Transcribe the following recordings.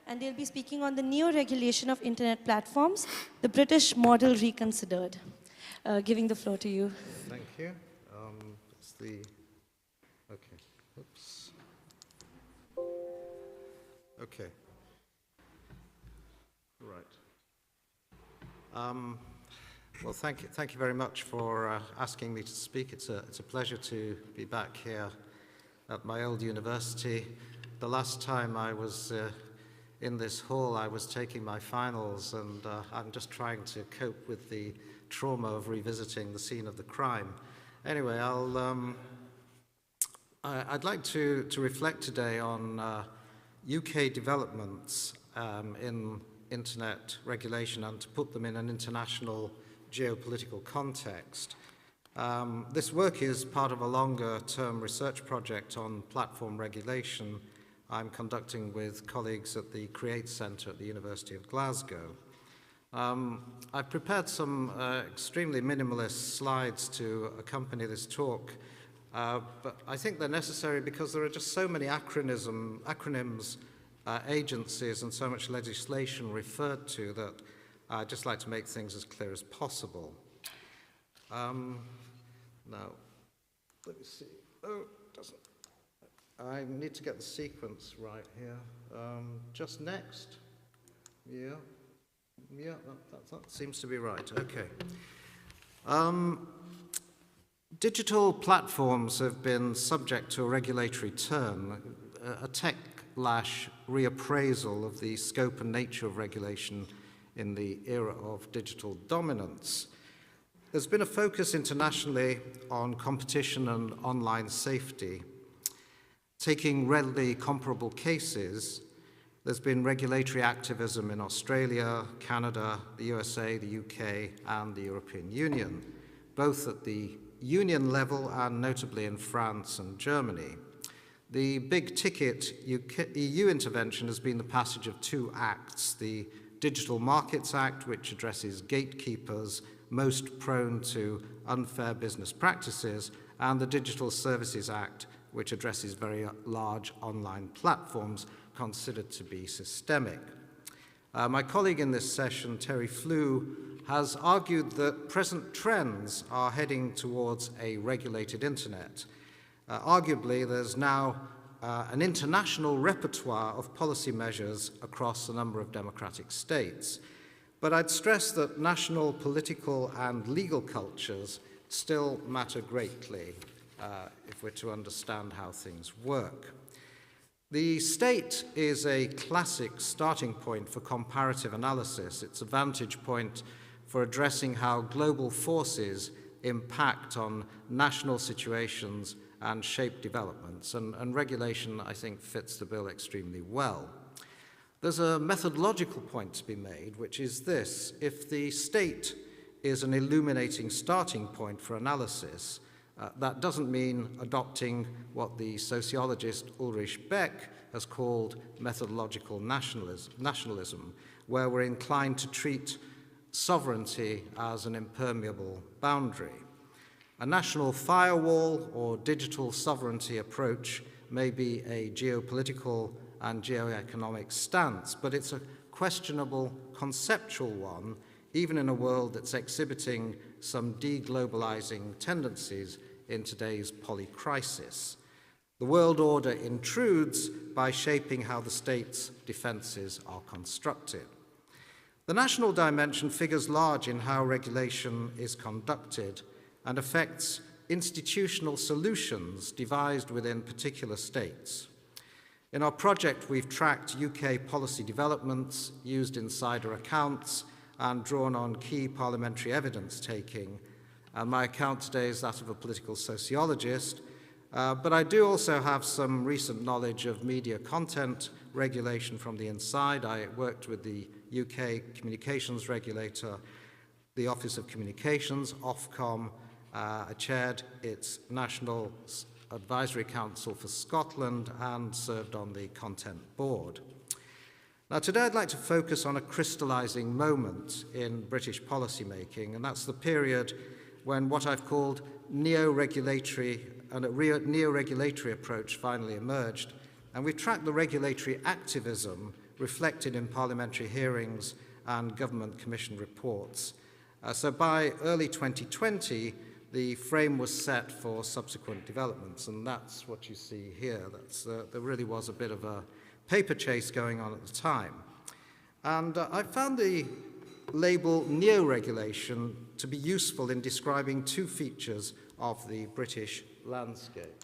and they'll be speaking on the neo-regulation of internet platforms, the British model reconsidered. Giving the floor to you. Thank you. It's the, okay, oops. Okay. Right. Well, thank you very much for asking me to speak. It's a pleasure to be back here at my old university. The last time I was in this hall, I was taking my finals, and I'm just trying to cope with the trauma of revisiting the scene of the crime. Anyway, I'd like to reflect today on UK developments in internet regulation and to put them in an international geopolitical context. This work is part of a longer-term research project on platform regulation I'm conducting with colleagues at the CREATE Centre at the University of Glasgow. I've prepared some extremely minimalist slides to accompany this talk, but I think they're necessary because there are just so many acronyms, agencies, and so much legislation referred to that I'd just like to make things as clear as possible. Now, let me see. Oh, it doesn't. I need to get the sequence right here. Just next. Yeah. Yeah, that seems to be right. Okay. Digital platforms have been subject to a regulatory turn, a tech-lash reappraisal of the scope and nature of regulation in the era of digital dominance. There's been a focus internationally on competition and online safety. Taking readily comparable cases, there's been regulatory activism in Australia, Canada, the USA, the UK, and the European Union, both at the union level and notably in France and Germany. The big-ticket EU intervention has been the passage of two acts, the Digital Markets Act, which addresses gatekeepers most prone to unfair business practices, and the Digital Services Act, which addresses very large online platforms considered to be systemic. My colleague in this session, Terry Flew, has argued that present trends are heading towards a regulated internet. Arguably, there's now an international repertoire of policy measures across a number of democratic states. But I'd stress that national political and legal cultures still matter greatly if we're to understand how things work. The state is a classic starting point for comparative analysis. It's a vantage point for addressing how global forces impact on national situations and shape developments, and regulation, I think, fits the bill extremely well. There's a methodological point to be made, which is this: if the state is an illuminating starting point for analysis, that doesn't mean adopting what the sociologist Ulrich Beck has called methodological nationalism, where we're inclined to treat sovereignty as an impermeable boundary. A national firewall or digital sovereignty approach may be a geopolitical and geoeconomic stance, but it's a questionable conceptual one, even in a world that's exhibiting some deglobalizing tendencies in today's polycrisis. The world order intrudes by shaping how the state's defenses are constructed. The national dimension figures large in how regulation is conducted and affects institutional solutions devised within particular states. In our project, we've tracked UK policy developments, used insider accounts, and drawn on key parliamentary evidence-taking. My account today is that of a political sociologist, but I do also have some recent knowledge of media content regulation from the inside. I worked with the UK communications regulator, the Office of Communications, Ofcom. I chaired its National Advisory Council for Scotland and served on the Content Board. Now, today I'd like to focus on a crystallizing moment in British policymaking, and that's the period when what I've called neo-regulatory approach finally emerged And we've tracked the regulatory activism reflected in parliamentary hearings and government commission reports. So by early 2020, the frame was set for subsequent developments, and that's what you see here. There really was a bit of a paper chase going on at the time. And I found the label neo-regulation to be useful in describing two features of the British landscape.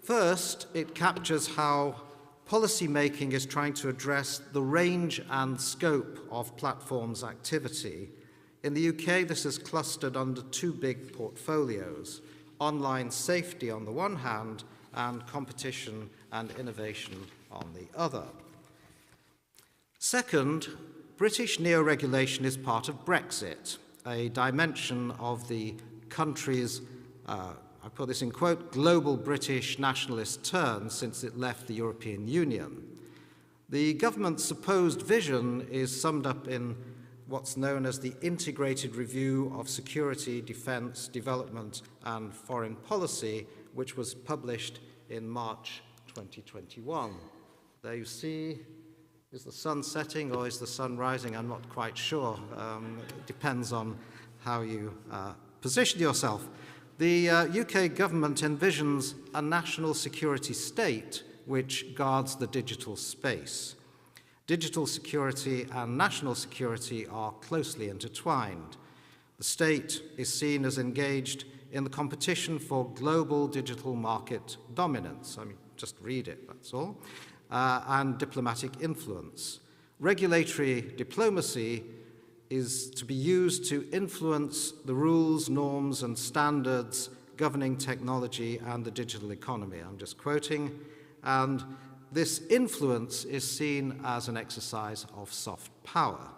First, it captures how policy making is trying to address the range and scope of platforms' activity. In the UK, this is clustered under two big portfolios: online safety on the one hand and competition and innovation on the other. Second, British neo-regulation is part of Brexit, a dimension of the country's, I put this in quote, global British nationalist turn since it left the European Union. The government's supposed vision is summed up in what's known as the Integrated Review of Security, Defence, Development and Foreign Policy, which was published in March 2021. There you see, is the sun setting or is the sun rising? I'm not quite sure. It depends on how you position yourself. The UK government envisions a national security state which guards the digital space. Digital security and national security are closely intertwined. The state is seen as engaged in the competition for global digital market dominance. I mean, just read it, that's all. And diplomatic influence. Regulatory diplomacy is to be used to influence the rules, norms, and standards governing technology and the digital economy. I'm just quoting. And this influence is seen as an exercise of soft power.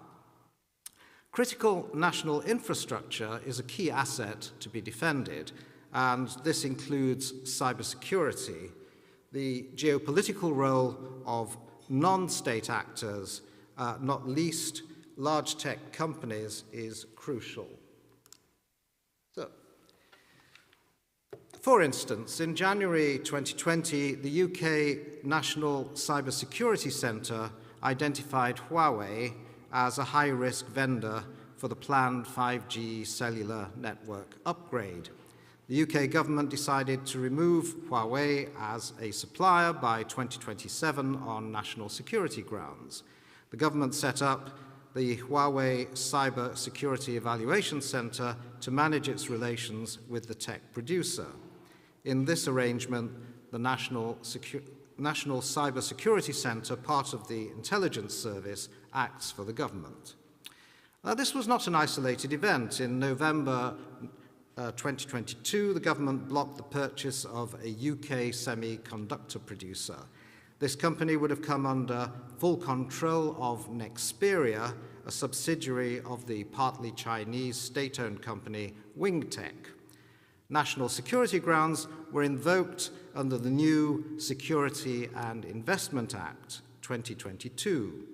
Critical national infrastructure is a key asset to be defended, and this includes cybersecurity. The geopolitical role of non-state actors, not least large tech companies, is crucial. So, for instance, in January 2020, the UK National Cybersecurity Centre identified Huawei as a high-risk vendor for the planned 5G cellular network upgrade. The UK government decided to remove Huawei as a supplier by 2027 on national security grounds. The government set up the Huawei Cyber Security Evaluation Centre to manage its relations with the tech producer. In this arrangement, the National Cyber Security Centre, part of the intelligence service, acts for the government. This was not an isolated event. In November 2022, the government blocked the purchase of a UK semiconductor producer. This company would have come under full control of Nexperia, a subsidiary of the partly Chinese state-owned company WingTech. National security grounds were invoked under the new Security and Investment Act 2022.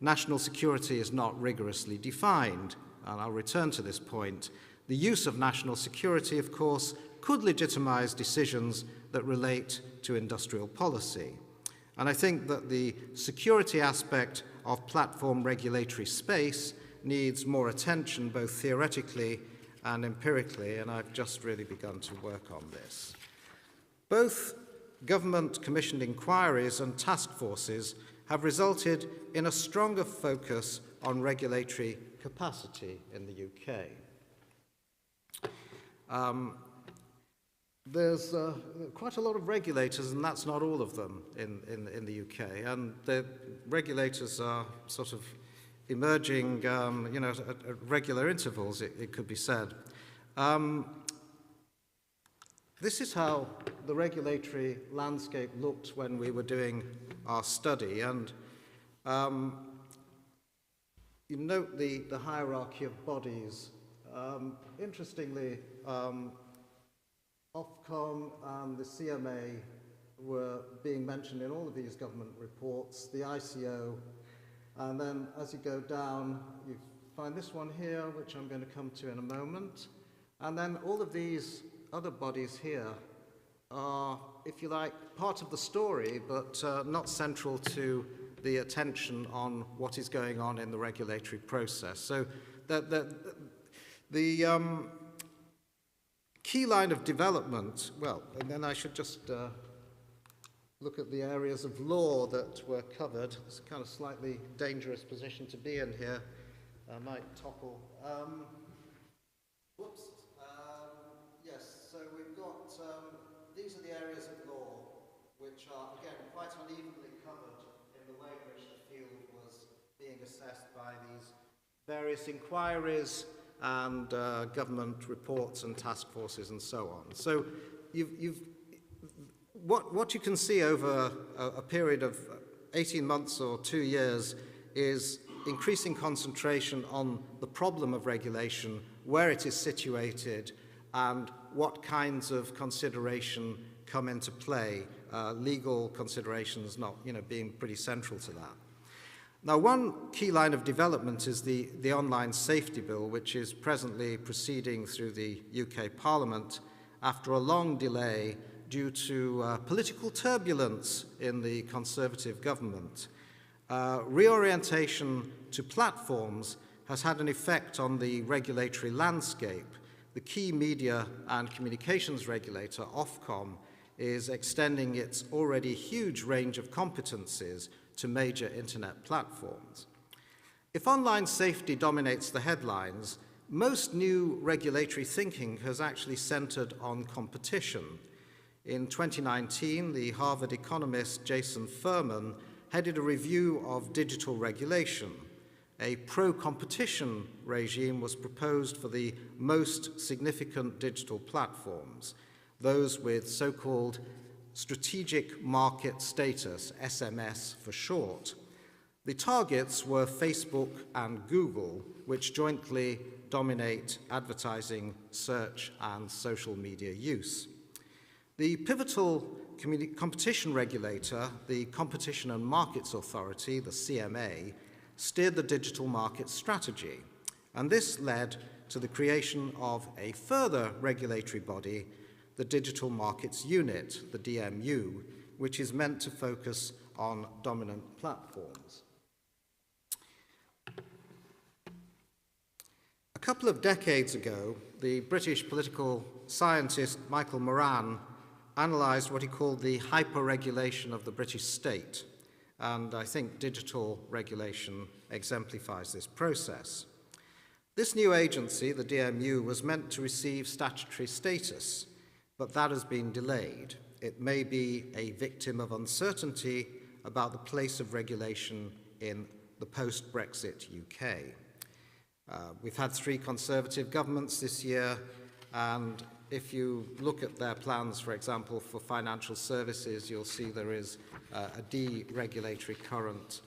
National security is not rigorously defined, and I'll return to this point. The use of national security, of course, could legitimize decisions that relate to industrial policy. And I think that the security aspect of platform regulatory space needs more attention, both theoretically and empirically, and I've just really begun to work on this. Both government-commissioned inquiries and task forces have resulted in a stronger focus on regulatory capacity in the UK. There's quite a lot of regulators, and that's not all of them in the UK. And the regulators are sort of emerging, at regular intervals, it could be said. This is how the regulatory landscape looked when we were doing our study. And you note the hierarchy of bodies. Interestingly, Ofcom and the CMA were being mentioned in all of these government reports, the ICO, and then as you go down, you find this one here, which I'm going to come to in a moment, and then all of these other bodies here are, if you like, part of the story, but not central to the attention on what is going on in the regulatory process. So the key line of development, well, and then I should just look at the areas of law that were covered. It's a kind of slightly dangerous position to be in here. I might topple. Whoops. Yes, so we've got, these are the areas of law which are, again, quite unevenly covered in the way in which the field was being assessed by these various inquiries and government reports and task forces and so on. So what you can see over a period of 18 months or 2 years is increasing concentration on the problem of regulation, where it is situated, and what kinds of consideration come into play, legal considerations not, being pretty central to that. Now, one key line of development is the Online Safety Bill, which is presently proceeding through the UK Parliament after a long delay due to political turbulence in the Conservative government. Reorientation to platforms has had an effect on the regulatory landscape. The key media and communications regulator, Ofcom, is extending its already huge range of competencies to major internet platforms. If online safety dominates the headlines, most new regulatory thinking has actually centered on competition. In 2019, the Harvard economist Jason Furman headed a review of digital regulation. A pro-competition regime was proposed for the most significant digital platforms, those with so-called strategic market status, SMS for short. The targets were Facebook and Google, which jointly dominate advertising, search, and social media use. The pivotal competition regulator, the Competition and Markets Authority, the CMA, steered the digital market strategy, and this led to the creation of a further regulatory body, the Digital Markets Unit, the DMU, which is meant to focus on dominant platforms. A couple of decades ago, the British political scientist Michael Moran analysed what he called the hyper-regulation of the British state, and I think digital regulation exemplifies this process. This new agency, the DMU, was meant to receive statutory status, but that has been delayed. It may be a victim of uncertainty about the place of regulation in the post-Brexit UK. We've had 3 Conservative governments this year, and if you look at their plans, for example, for financial services, you'll see there is a deregulatory current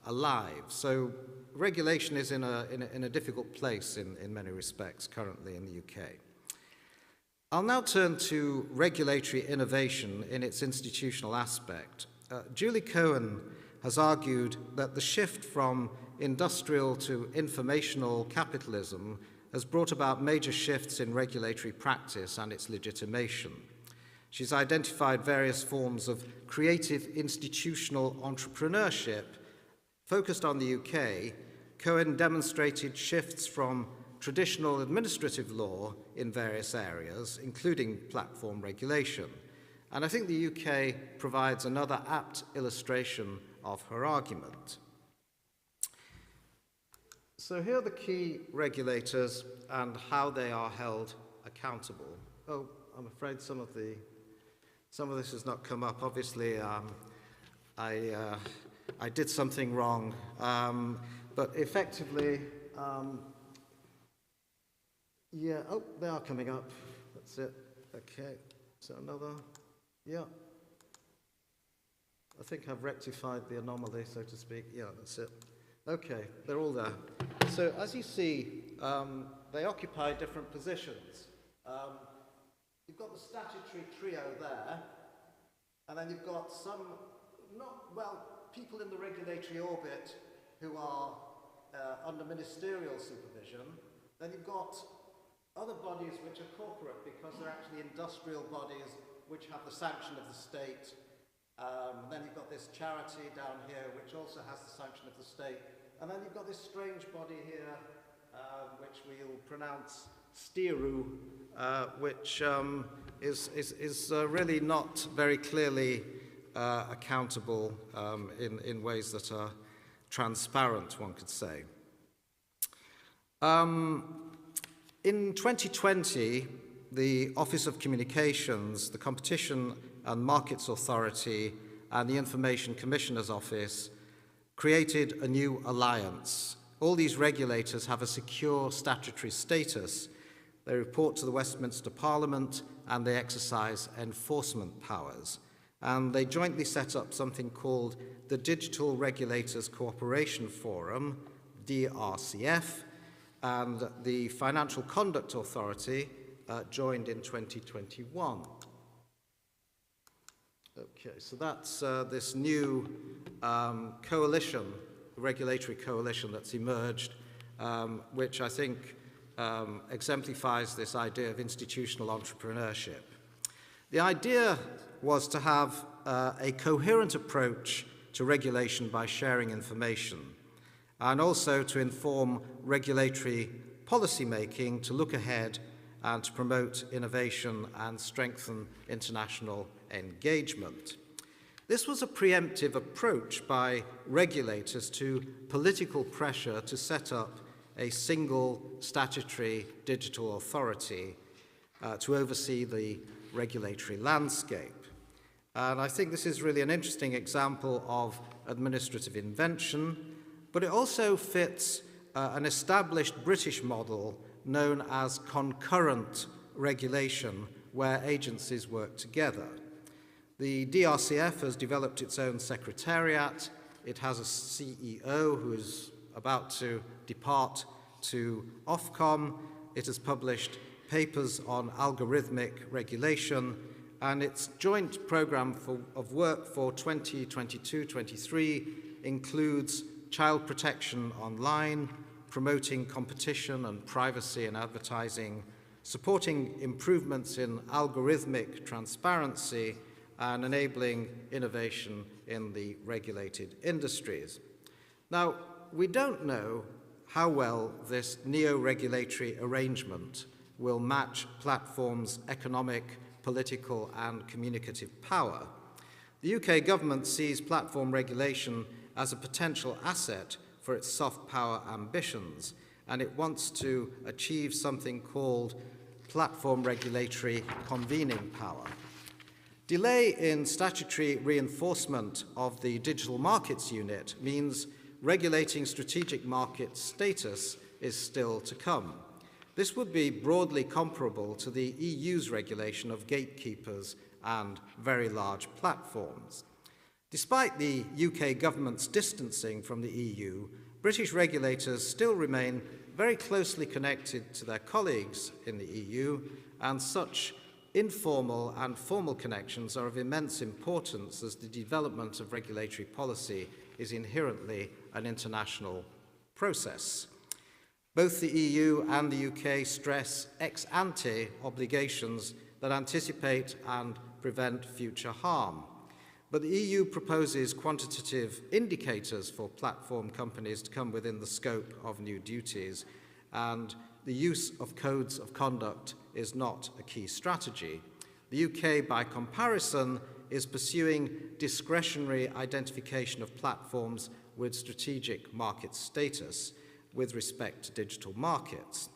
alive. So regulation is in a difficult place in many respects currently in the UK. I'll now turn to regulatory innovation in its institutional aspect. Julie Cohen has argued that the shift from industrial to informational capitalism has brought about major shifts in regulatory practice and its legitimation. She's identified various forms of creative institutional entrepreneurship. Focused on the UK, Cohen demonstrated shifts from traditional administrative law in various areas, including platform regulation. And I think the UK provides another apt illustration of her argument. So here are the key regulators and how they are held accountable. Oh, I'm afraid some of this has not come up. Obviously, I did something wrong, but effectively, yeah. Oh, they are coming up. That's it. Okay. So another. Yeah. I think I've rectified the anomaly, so to speak. Yeah, that's it. Okay, they're all there. So as you see, they occupy different positions. You've got the statutory trio there, and then you've got some, people in the regulatory orbit who are under ministerial supervision. Then you've got other bodies which are corporate because they're actually industrial bodies which have the sanction of the state. Then you've got this charity down here, which also has the sanction of the state. And then you've got this strange body here, which we'll pronounce Stiru, which is really not very clearly accountable in ways that are transparent, one could say. In 2020, the Office of Communications, the Competition and Markets Authority, and the Information Commissioner's Office created a new alliance. All these regulators have a secure statutory status. They report to the Westminster Parliament and they exercise enforcement powers. And they jointly set up something called the Digital Regulators Cooperation Forum, DRCF, and the Financial Conduct Authority joined in 2021. Okay, so that's this new coalition, regulatory coalition that's emerged, which I think exemplifies this idea of institutional entrepreneurship. The idea was to have a coherent approach to regulation by sharing information, and also to inform regulatory policy making, to look ahead and to promote innovation and strengthen international engagement. This was a preemptive approach by regulators to political pressure to set up a single statutory digital authority to oversee the regulatory landscape. And I think this is really an interesting example of administrative invention, but it also fits an established British model known as concurrent regulation, where agencies work together. The DRCF has developed its own secretariat. It has a CEO who is about to depart to Ofcom. It has published papers on algorithmic regulation, and its joint programme of work for 2022-23 includes child protection online, promoting competition and privacy in advertising, supporting improvements in algorithmic transparency, and enabling innovation in the regulated industries. Now, we don't know how well this neo-regulatory arrangement will match platforms' economic, political, and communicative power. The UK government sees platform regulation as a potential asset for its soft power ambitions, and it wants to achieve something called platform regulatory convening power. Delay in statutory reinforcement of the Digital Markets Unit means regulating strategic market status is still to come. This would be broadly comparable to the EU's regulation of gatekeepers and very large platforms. Despite the UK government's distancing from the EU, British regulators still remain very closely connected to their colleagues in the EU, and such informal and formal connections are of immense importance as the development of regulatory policy is inherently an international process. Both the EU and the UK stress ex ante obligations that anticipate and prevent future harm. But the EU proposes quantitative indicators for platform companies to come within the scope of new duties, and the use of codes of conduct is not a key strategy. The UK, by comparison, is pursuing discretionary identification of platforms with strategic market status with respect to digital markets,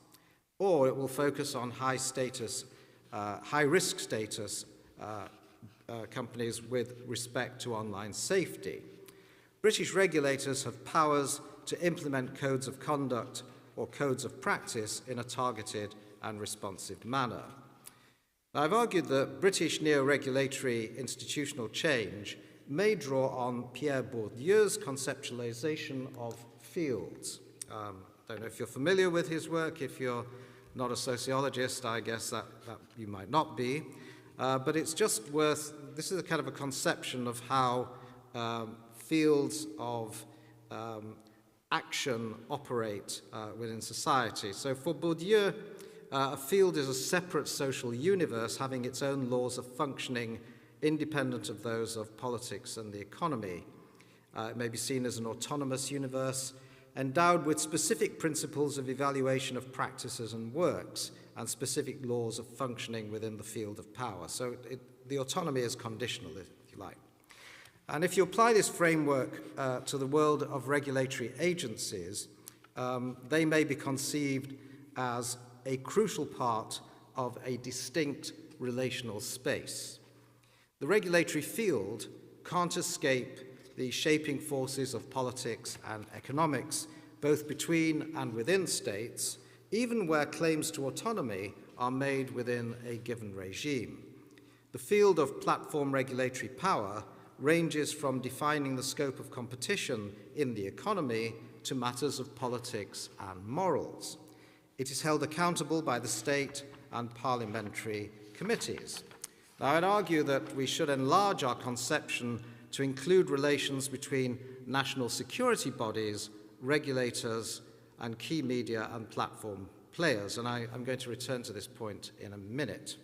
or it will focus on high-risk status companies with respect to online safety. British regulators have powers to implement codes of conduct or codes of practice in a targeted and responsive manner. Now, I've argued that British neo-regulatory institutional change may draw on Pierre Bourdieu's conceptualization of fields. I don't know if you're familiar with his work. If you're not a sociologist, I guess that you might not be. But it's just worth, this is a kind of a conception of how fields of action operate within society. So for Bourdieu, a field is a separate social universe having its own laws of functioning independent of those of politics and the economy. It may be seen as an autonomous universe endowed with specific principles of evaluation of practices and works and specific laws of functioning within the field of power. So the autonomy is conditional, if you like. And if you apply this framework to the world of regulatory agencies, they may be conceived as a crucial part of a distinct relational space. The regulatory field can't escape the shaping forces of politics and economics, both between and within states, even where claims to autonomy are made within a given regime. The field of platform regulatory power ranges from defining the scope of competition in the economy to matters of politics and morals. It is held accountable by the state and parliamentary committees. Now, I'd argue that we should enlarge our conception to include relations between national security bodies, regulators, and key media and platform players, and I'm going to return to this point in a minute.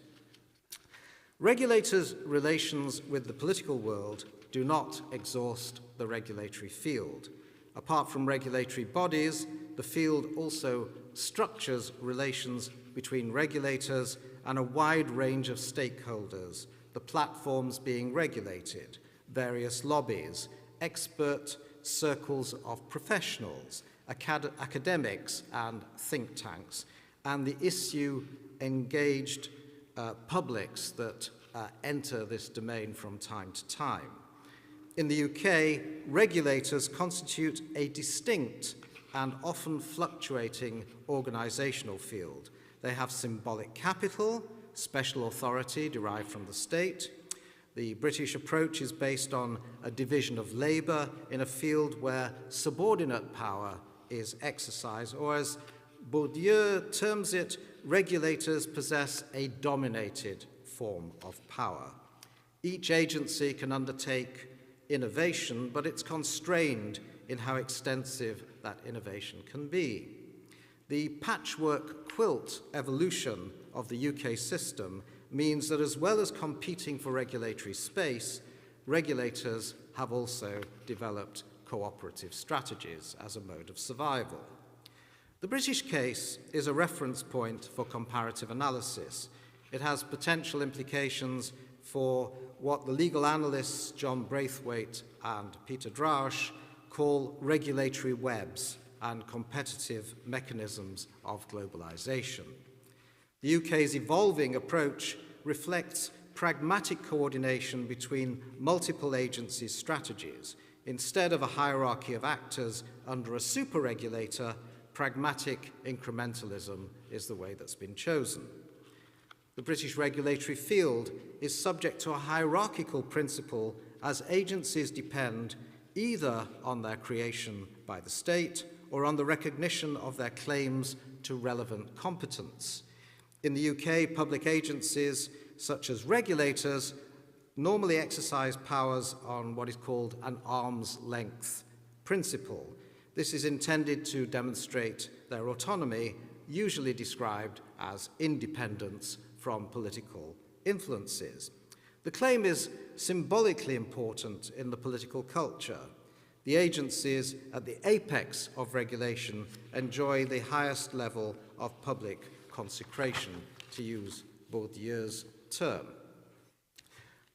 Regulators' relations with the political world do not exhaust the regulatory field. Apart from regulatory bodies, the field also structures relations between regulators and a wide range of stakeholders, the platforms being regulated, various lobbies, expert circles of professionals, academics and think tanks, and the issue-engaged publics that enter this domain from time to time. In the UK, regulators constitute a distinct and often fluctuating organisational field. They have symbolic capital, special authority derived from the state. The British approach is based on a division of labour in a field where subordinate power is exercised, or as Bourdieu terms it, regulators possess a dominated form of power. Each agency can undertake innovation, but it's constrained in how extensive that innovation can be. The patchwork quilt evolution of the UK system means that as well as competing for regulatory space, regulators have also developed cooperative strategies as a mode of survival. The British case is a reference point for comparative analysis. It has potential implications for what the legal analysts John Braithwaite and Peter Drausch call regulatory webs and competitive mechanisms of globalization. The UK's evolving approach reflects pragmatic coordination between multiple agencies' strategies. Instead of a hierarchy of actors under a super-regulator, pragmatic incrementalism is the way that's been chosen. The British regulatory field is subject to a hierarchical principle as agencies depend either on their creation by the state or on the recognition of their claims to relevant competence. In the UK, public agencies, such as regulators, normally exercise powers on what is called an arm's length principle. This is intended to demonstrate their autonomy, usually described as independence from political influences. The claim is symbolically important in the political culture. The agencies at the apex of regulation enjoy the highest level of public consecration, to use Bourdieu's term.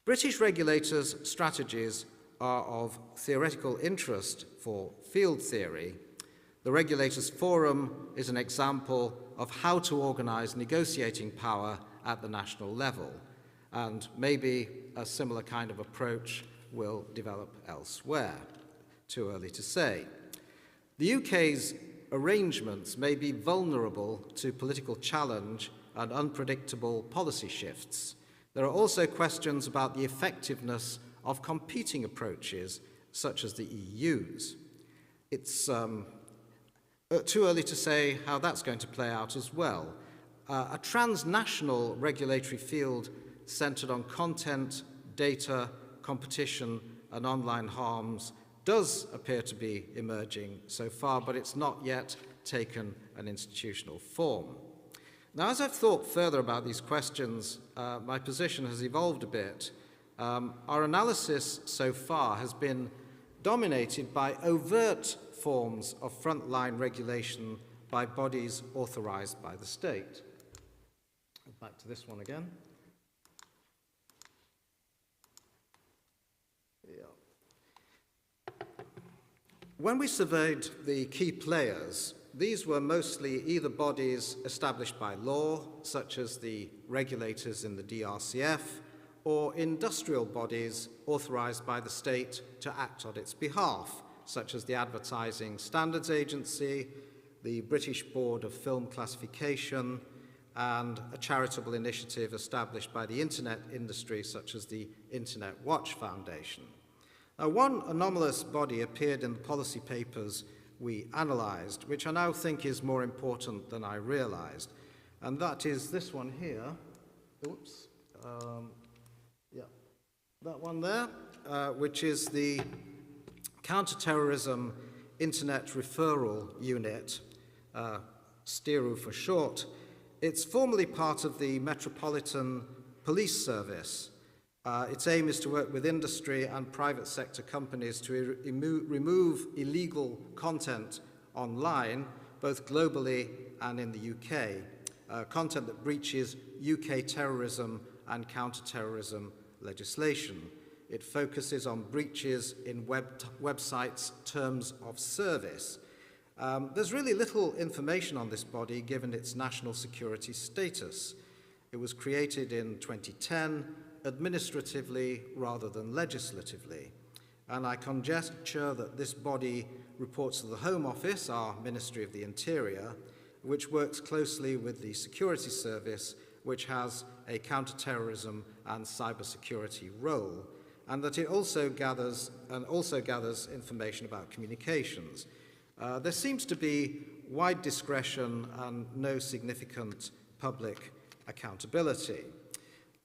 British regulators' strategies are of theoretical interest for field theory. The Regulators' Forum is an example of how to organize negotiating power at the national level, and maybe a similar kind of approach will develop elsewhere. Too early to say. The UK's arrangements may be vulnerable to political challenge and unpredictable policy shifts. There are also questions about the effectiveness of competing approaches, such as the EU's. It's too early to say how that's going to play out as well. A transnational regulatory field centered on content, data, competition, and online harms does appear to be emerging so far, but it's not yet taken an institutional form. Now, as I've thought further about these questions, my position has evolved a bit. Our analysis so far has been dominated by overt forms of frontline regulation by bodies authorized by the state. Back to this one again. Yeah. When we surveyed the key players, these were mostly either bodies established by law, such as the regulators in the DRCF, or industrial bodies authorized by the state to act on its behalf, such as the Advertising Standards Agency, the British Board of Film Classification, and a charitable initiative established by the internet industry, such as the Internet Watch Foundation. Now, one anomalous body appeared in the policy papers we analyzed, which I now think is more important than I realized, and that is this one here. Oops. Yeah, that one there, which is the Counterterrorism Internet Referral Unit, STIRU for short. It's formally part of the Metropolitan Police Service. Its aim is to work with industry and private sector companies to remove illegal content online, both globally and in the UK, content that breaches UK terrorism and counter-terrorism legislation. It focuses on breaches in websites' terms of service. There's really little information on this body given its national security status. It was created in 2010 administratively rather than legislatively. And I conjecture that this body reports to the Home Office, our Ministry of the Interior, which works closely with the Security Service, which has a counter-terrorism and cybersecurity role, and that it also gathers information about communications. There seems to be wide discretion and no significant public accountability.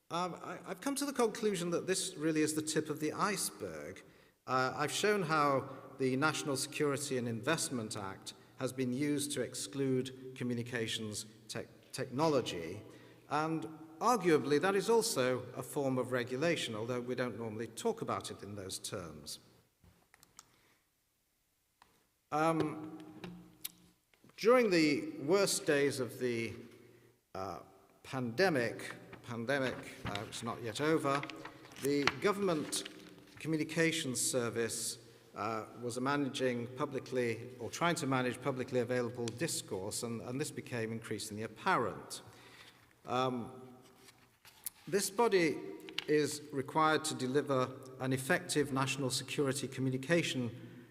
I've come to the conclusion that this really is the tip of the iceberg. I've shown how the National Security and Investment Act has been used to exclude communications technology, and arguably that is also a form of regulation, although we don't normally talk about it in those terms. During the worst days of the pandemic, it's not yet over, the government communications service was managing publicly, or trying to manage publicly available discourse, and this became increasingly apparent. This body is required to deliver an effective national security communication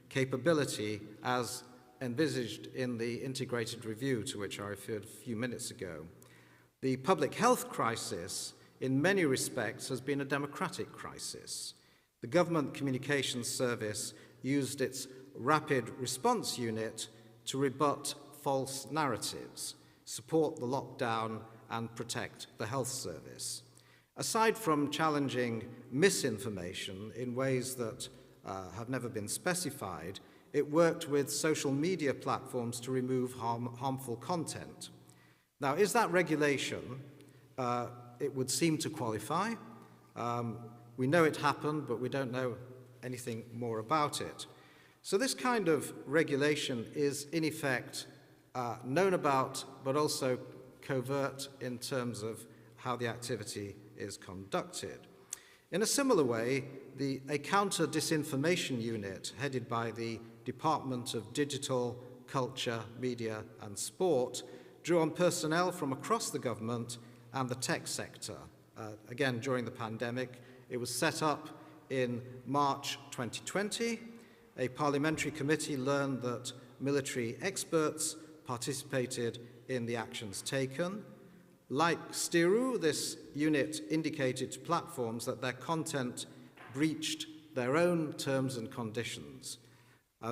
capability as envisaged in the integrated review to which I referred a few minutes ago. The public health crisis, in many respects, has been a democratic crisis. The Government Communications Service used its Rapid Response Unit to rebut false narratives, support the lockdown, and protect the health service. Aside from challenging misinformation in ways that have never been specified, it worked with social media platforms to remove harmful content. Now, is that regulation? It would seem to qualify. We know it happened, but we don't know anything more about it. So this kind of regulation is, in effect, known about, but also covert in terms of how the activity is conducted. In a similar way, a counter-disinformation unit headed by the Department of Digital, Culture, Media and Sport drew on personnel from across the government and the tech sector. Again, during the pandemic, it was set up in March 2020. A parliamentary committee learned that military experts participated in the actions taken. Like STIRU, this unit indicated to platforms that their content breached their own terms and conditions.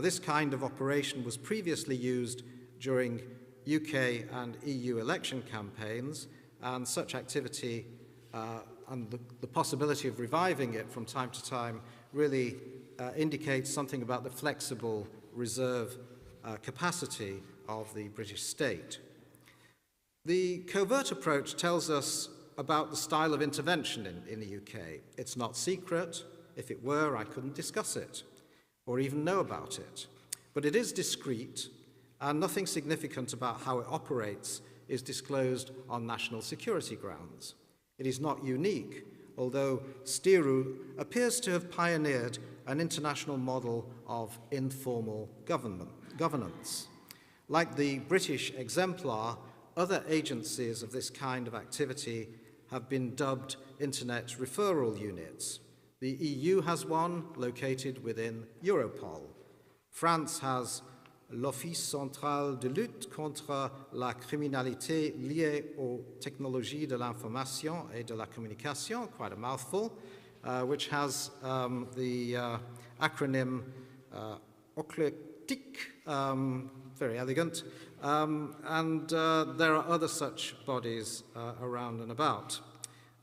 This kind of operation was previously used during UK and EU election campaigns, and such activity and the possibility of reviving it from time to time really indicates something about the flexible reserve capacity of the British state. The covert approach tells us about the style of intervention in the UK. It's not secret. If it were, I couldn't discuss it or even know about it. But it is discreet, and nothing significant about how it operates is disclosed on national security grounds. It is not unique, although Stiru appears to have pioneered an international model of informal governance. Like the British exemplar, other agencies of this kind of activity have been dubbed Internet Referral Units. The EU has one located within Europol. France has l'Office central de lutte contre la criminalité liée aux technologies de l'information et de la communication, quite a mouthful, which has the acronym OCLETIC, very elegant, and there are other such bodies around and about.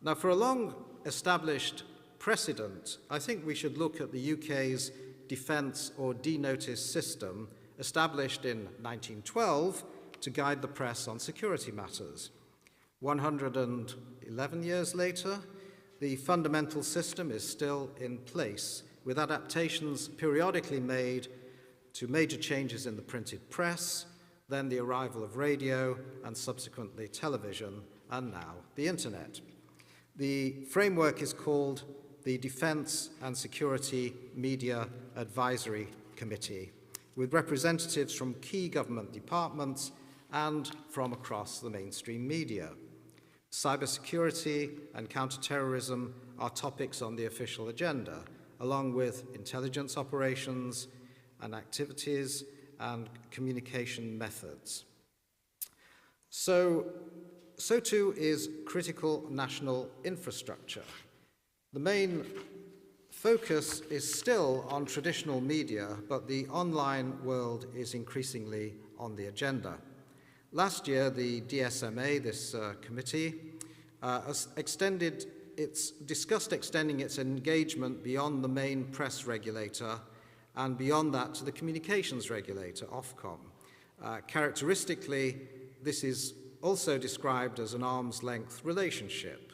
Now, for a long-established precedent, I think we should look at the UK's defence or de-notice system established in 1912 to guide the press on security matters. 111 years later, the fundamental system is still in place, with adaptations periodically made to major changes in the printed press, then the arrival of radio, and subsequently television, and now the internet. The framework is called the Defence and Security Media Advisory Committee, with representatives from key government departments and from across the mainstream media. Cybersecurity and counterterrorism are topics on the official agenda, along with intelligence operations and activities and communication methods. So too is critical national infrastructure. The main focus is still on traditional media, but the online world is increasingly on the agenda. Last year, the DSMA, this committee, discussed extending its engagement beyond the main press regulator and beyond that to the communications regulator, Ofcom. Characteristically, this is also described as an arm's length relationship.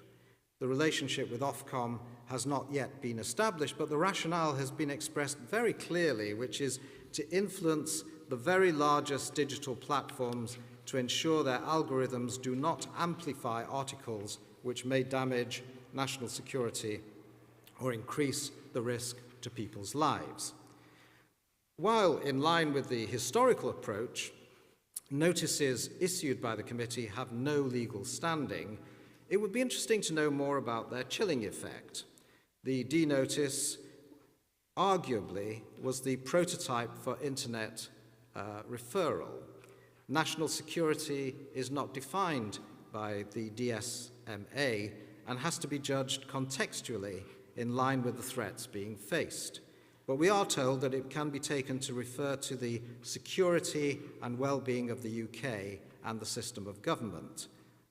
The relationship with Ofcom has not yet been established, but the rationale has been expressed very clearly, which is to influence the very largest digital platforms to ensure their algorithms do not amplify articles which may damage national security or increase the risk to people's lives. While in line with the historical approach, notices issued by the committee have no legal standing, it would be interesting to know more about their chilling effect. The D-notice arguably was the prototype for internet referral. National security is not defined by the DSMA and has to be judged contextually in line with the threats being faced. But we are told that it can be taken to refer to the security and well-being of the UK and the system of government,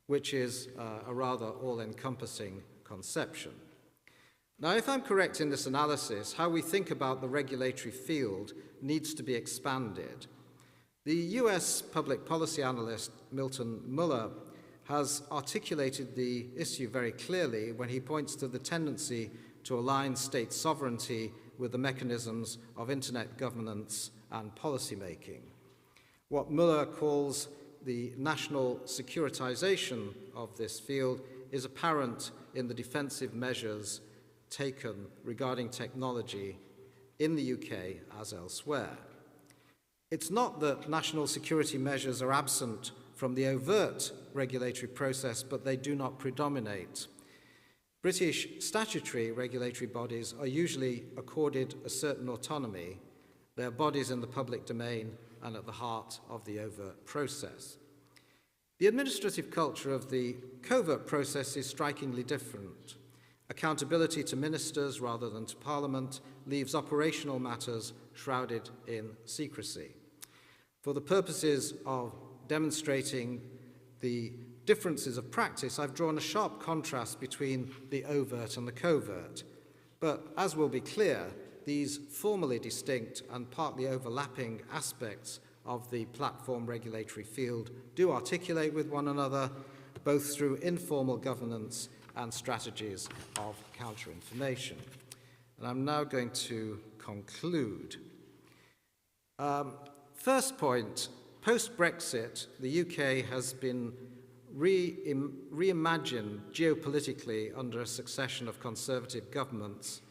which is a rather all-encompassing conception. Now, if I'm correct in this analysis, how we think about the regulatory field needs to be expanded. The US public policy analyst Milton Muller has articulated the issue very clearly when he points to the tendency to align state sovereignty with the mechanisms of internet governance and policymaking. What Muller calls the national securitization of this field is apparent in the defensive measures taken regarding technology in the UK as elsewhere. It's not that national security measures are absent from the overt regulatory process, but they do not predominate. British statutory regulatory bodies are usually accorded a certain autonomy. They are bodies in the public domain and at the heart of the overt process. The administrative culture of the covert process is strikingly different. Accountability to ministers rather than to Parliament leaves operational matters shrouded in secrecy. For the purposes of demonstrating the differences of practice, I've drawn a sharp contrast between the overt and the covert. But as will be clear, these formally distinct and partly overlapping aspects of the platform regulatory field do articulate with one another, both through informal governance and strategies of counter-information. And I'm now going to conclude. First point, post-Brexit, the UK has been reimagined geopolitically under a succession of Conservative governments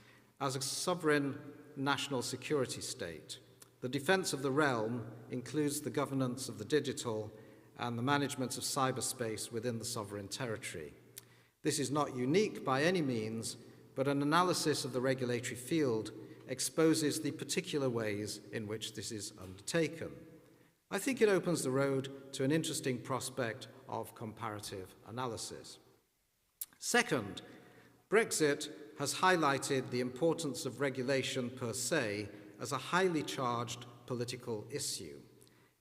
as a sovereign national security state. The defence of the realm includes the governance of the digital and the management of cyberspace within the sovereign territory. This is not unique by any means, but an analysis of the regulatory field exposes the particular ways in which this is undertaken. I think it opens the road to an interesting prospect of comparative analysis. Second, Brexit has highlighted the importance of regulation per se as a highly charged political issue.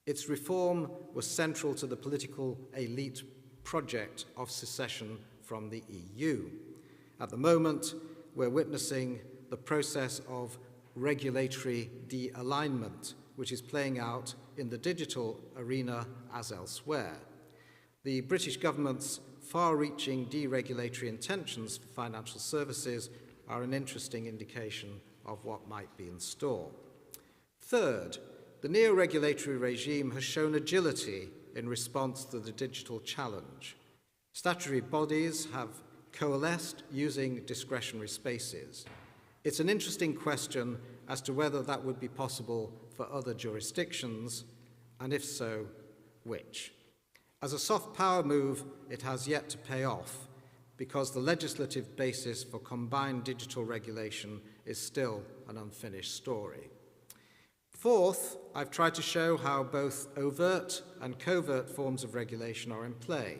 Its reform was central to the political elite project of secession from the EU. At the moment, we're witnessing the process of regulatory de-alignment, which is playing out in the digital arena as elsewhere. The British government's far-reaching deregulatory intentions for financial services are an interesting indication of what might be in store. Third, the neo-regulatory regime has shown agility in response to the digital challenge. Statutory bodies have coalesced using discretionary spaces. It's an interesting question as to whether that would be possible for other jurisdictions, and if so, which. As a soft power move, it has yet to pay off because the legislative basis for combined digital regulation is still an unfinished story. Fourth, I've tried to show how both overt and covert forms of regulation are in play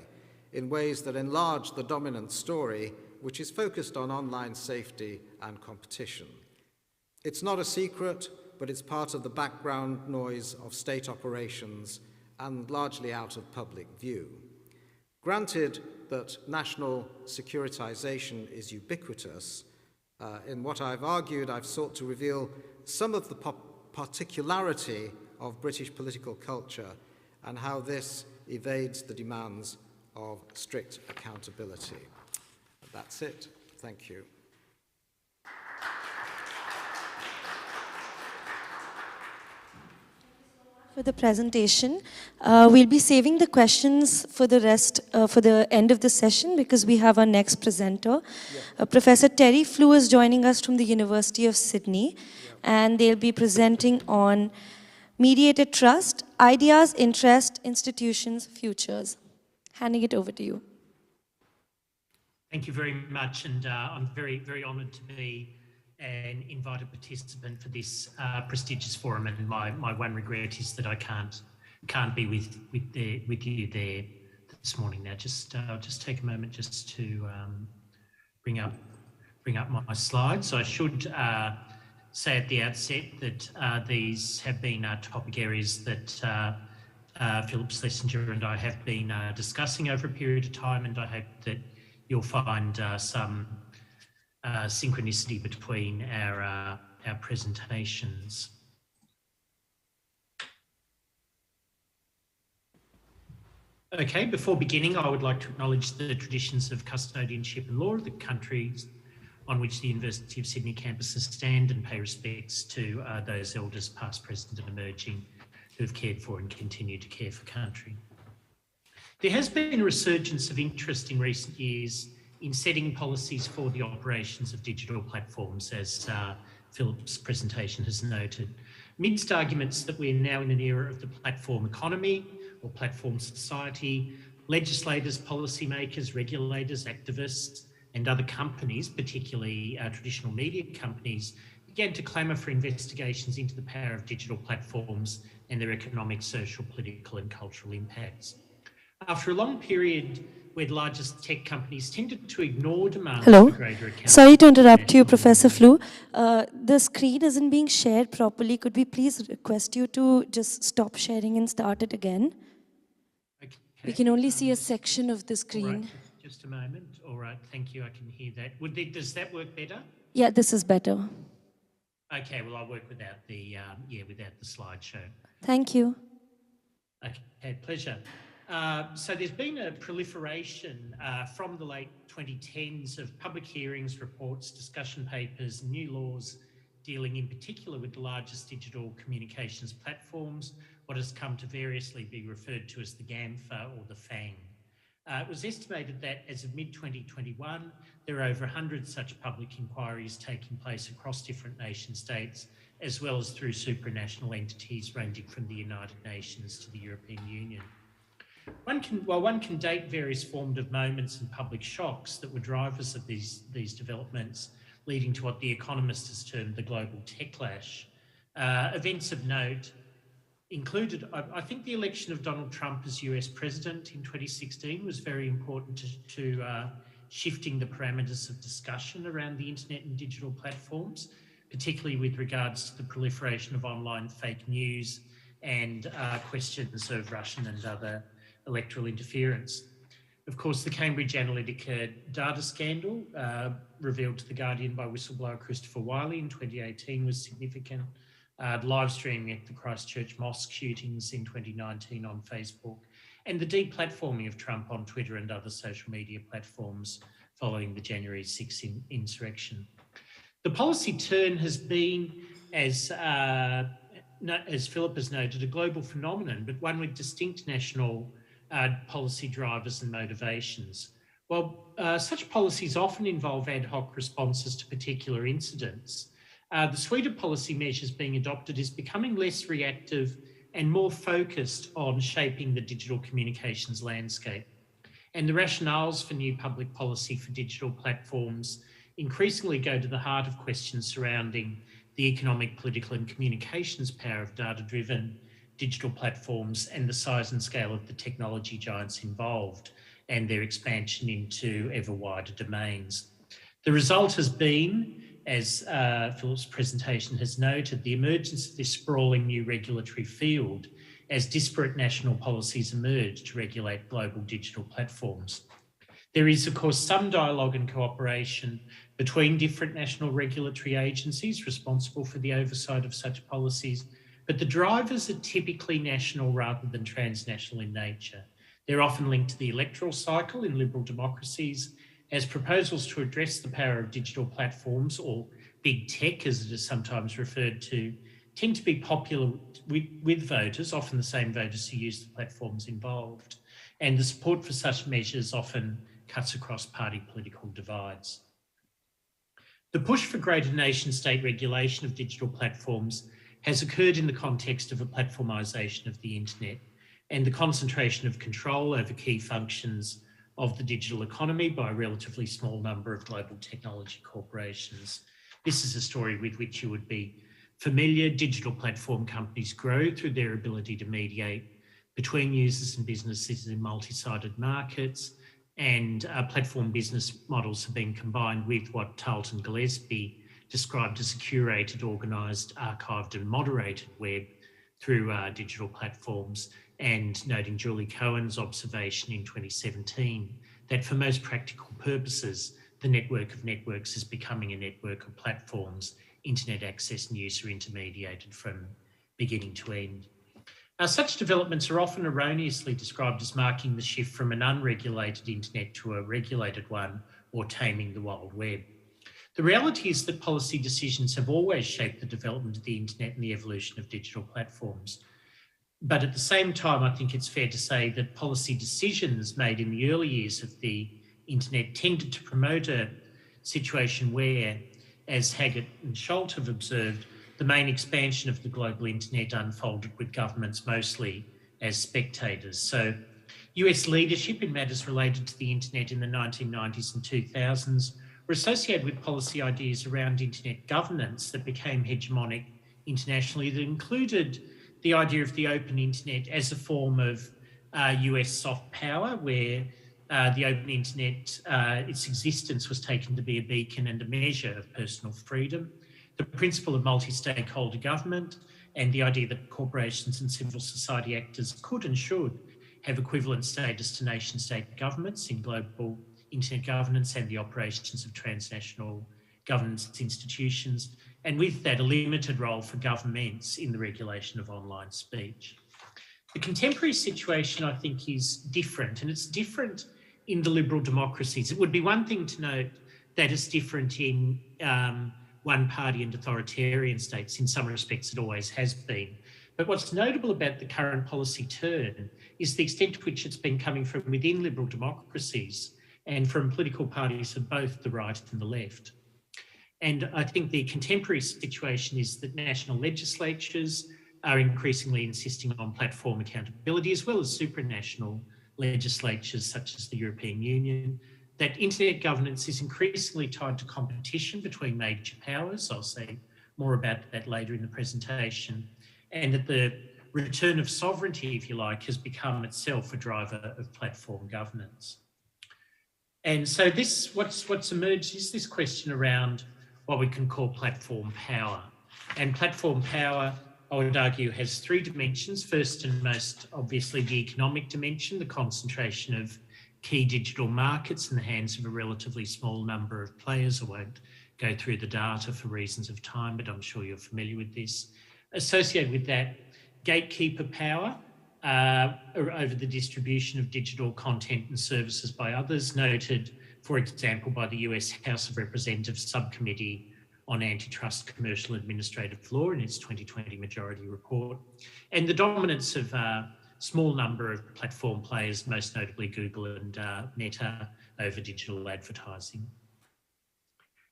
in ways that enlarge the dominant story, which is focused on online safety and competition. It's not a secret, but it's part of the background noise of state operations and largely out of public view. Granted that national securitization is ubiquitous, in what I've argued, I've sought to reveal some of the particularity of British political culture and how this evades the demands of strict accountability. That's it. Thank you. For the presentation. We'll be saving the questions for the rest, for the end of the session because we have our next presenter. Professor Terry Flew is joining us from the University of Sydney, and they'll be presenting on mediated trust, ideas, interest, institutions, futures. Handing it over to you. Thank you very much, and I'm very, very honoured to be an invited participant for this prestigious forum, and my one regret is that I can't be with you there this morning. Now, I'll just take a moment just to bring up my slides. So I should say at the outset that these have been topic areas that Philip Schlesinger and I have been discussing over a period of time, and I hope that you'll find some synchronicity between our presentations. Okay, before beginning, I would like to acknowledge the traditions of custodianship and law of the countries on which the University of Sydney campuses stand, and pay respects to those elders past, present and emerging who have cared for and continue to care for country. There has been a resurgence of interest in recent years in setting policies for the operations of digital platforms, as Philip's presentation has noted. Amidst arguments that we're now in an era of the platform economy or platform society, legislators, policymakers, regulators, activists, and other companies, particularly traditional media companies, began to clamour for investigations into the power of digital platforms and their economic, social, political and cultural impacts. After a long period where the largest tech companies tended to ignore demands for greater accountability. Sorry to interrupt you, Professor Flew. The screen isn't being shared properly. Could we please request you to just stop sharing and start it again? Okay. We can only see a section of the screen. All right, just a moment. All right, thank you, I can hear that. Does that work better? Yeah, this is better. Okay, well, I'll work without the slideshow. Thank you. Okay, pleasure. So there's been a proliferation from the late 2010s of public hearings, reports, discussion papers, and new laws dealing in particular with the largest digital communications platforms, what has come to variously be referred to as the GAMFA or the FANG. It was estimated that as of mid-2021, there are over 100 such public inquiries taking place across different nation states, as well as through supranational entities ranging from the United Nations to the European Union. One can date various formative moments and public shocks that were drivers of these developments, leading to what The Economist has termed the global techlash. Events of note included, I think the election of Donald Trump as US president in 2016 was very important to shifting the parameters of discussion around the internet and digital platforms, particularly with regards to the proliferation of online fake news and questions of Russian and other electoral interference. Of course, the Cambridge Analytica data scandal revealed to The Guardian by whistleblower Christopher Wiley in 2018 was significant. Live streaming at the Christchurch mosque shootings in 2019 on Facebook, and the deplatforming of Trump on Twitter and other social media platforms following the January 6th insurrection. The policy turn has been, as Philip has noted, a global phenomenon, but one with distinct national policy drivers and motivations. While such policies often involve ad hoc responses to particular incidents, the suite of policy measures being adopted is becoming less reactive and more focused on shaping the digital communications landscape. And the rationales for new public policy for digital platforms increasingly go to the heart of questions surrounding the economic, political and communications power of data-driven digital platforms and the size and scale of the technology giants involved and their expansion into ever wider domains. The result has been, as Philip's presentation has noted, the emergence of this sprawling new regulatory field as disparate national policies emerge to regulate global digital platforms. There is, of course, some dialogue and cooperation between different national regulatory agencies responsible for the oversight of such policies, but the drivers are typically national rather than transnational in nature. They're often linked to the electoral cycle in liberal democracies, as proposals to address the power of digital platforms, or big tech as it is sometimes referred to, tend to be popular with voters, often the same voters who use the platforms involved. And the support for such measures often cuts across party political divides. The push for greater nation-state regulation of digital platforms has occurred in the context of a platformisation of the internet and the concentration of control over key functions of the digital economy by a relatively small number of global technology corporations. This is a story with which you would be familiar. Digital platform companies grow through their ability to mediate between users and businesses in multi-sided markets, and platform business models have been combined with what Tarleton Gillespie described as a curated, organised, archived and moderated web through digital platforms, and noting Julie Cohen's observation in 2017 that for most practical purposes, the network of networks is becoming a network of platforms, internet access and user intermediated from beginning to end. Such developments are often erroneously described as marking the shift from an unregulated internet to a regulated one, or taming the wild web. The reality is that policy decisions have always shaped the development of the internet and the evolution of digital platforms. But at the same time, I think it's fair to say that policy decisions made in the early years of the internet tended to promote a situation where, as Haggett and Schult have observed, the main expansion of the global internet unfolded with governments mostly as spectators. So US leadership in matters related to the internet in the 1990s and 2000s were associated with policy ideas around internet governance that became hegemonic internationally, that included the idea of the open internet as a form of US soft power, where the open internet, its existence was taken to be a beacon and a measure of personal freedom. The principle of multi-stakeholder government, and the idea that corporations and civil society actors could and should have equivalent status to nation-state governments in global internet governance and the operations of transnational governance institutions, and with that, a limited role for governments in the regulation of online speech. The contemporary situation, I think, is different, and it's different in the liberal democracies. It would be one thing to note that it's different in one-party and authoritarian states. In some respects, it always has been. But what's notable about the current policy turn is the extent to which it's been coming from within liberal democracies and from political parties of both the right and the left. And I think the contemporary situation is that national legislatures are increasingly insisting on platform accountability, as well as supranational legislatures such as the European Union, that internet governance is increasingly tied to competition between major powers. I'll say more about that later in the presentation. And that the return of sovereignty, if you like, has become itself a driver of platform governance. And so what's emerged is this question around what we can call platform power. And platform power, I would argue, has three dimensions. First and most obviously the economic dimension, the concentration of key digital markets in the hands of a relatively small number of players. I won't go through the data for reasons of time, but I'm sure you're familiar with this. Associated with that, gatekeeper power over the distribution of digital content and services by others, noted, for example, by the US House of Representatives Subcommittee on Antitrust Commercial Administrative Law in its 2020 Majority Report, and the dominance of a small number of platform players, most notably Google and Meta, over digital advertising.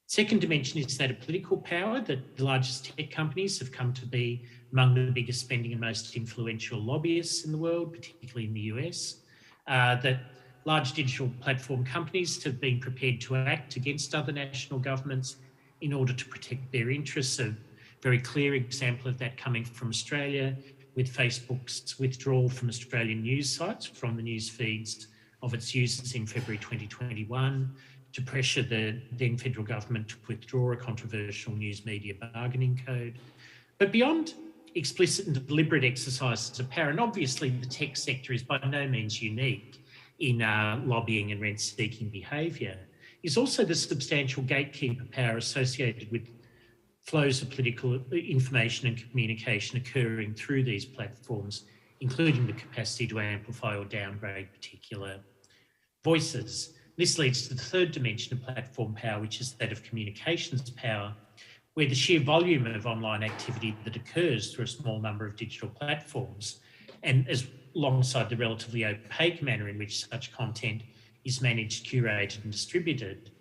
Second dimension is that of political power, that the largest tech companies have come to be among the biggest spending and most influential lobbyists in the world, particularly in the US, that large digital platform companies have been prepared to act against other national governments in order to protect their interests. A very clear example of that coming from Australia, with Facebook's withdrawal from Australian news sites from the news feeds of its users in February 2021, to pressure the then federal government to withdraw a controversial news media bargaining code. But beyond explicit and deliberate exercises of power, and obviously the tech sector is by no means unique in lobbying and rent-seeking behaviour, is also the substantial gatekeeper power associated with flows of political information and communication occurring through these platforms, including the capacity to amplify or downgrade particular voices. This leads to the third dimension of platform power, which is that of communications power, where the sheer volume of online activity that occurs through a small number of digital platforms, and alongside the relatively opaque manner in which such content is managed, curated and distributed,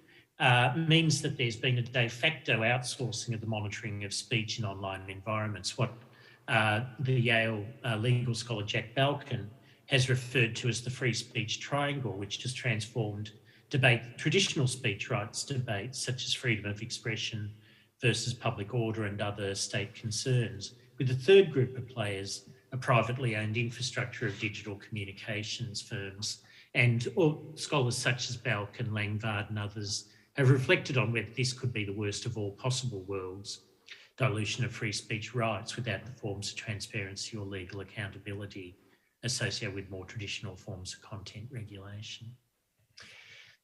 means that there's been a de facto outsourcing of the monitoring of speech in online environments, what the Yale legal scholar Jack Balkin has referred to as the free speech triangle, which has transformed traditional speech rights debates such as freedom of expression versus public order and other state concerns, with the third group of players, a privately owned infrastructure of digital communications firms. And scholars such as Balkin, Langvard and others have reflected on whether this could be the worst of all possible worlds, dilution of free speech rights without the forms of transparency or legal accountability associated with more traditional forms of content regulation.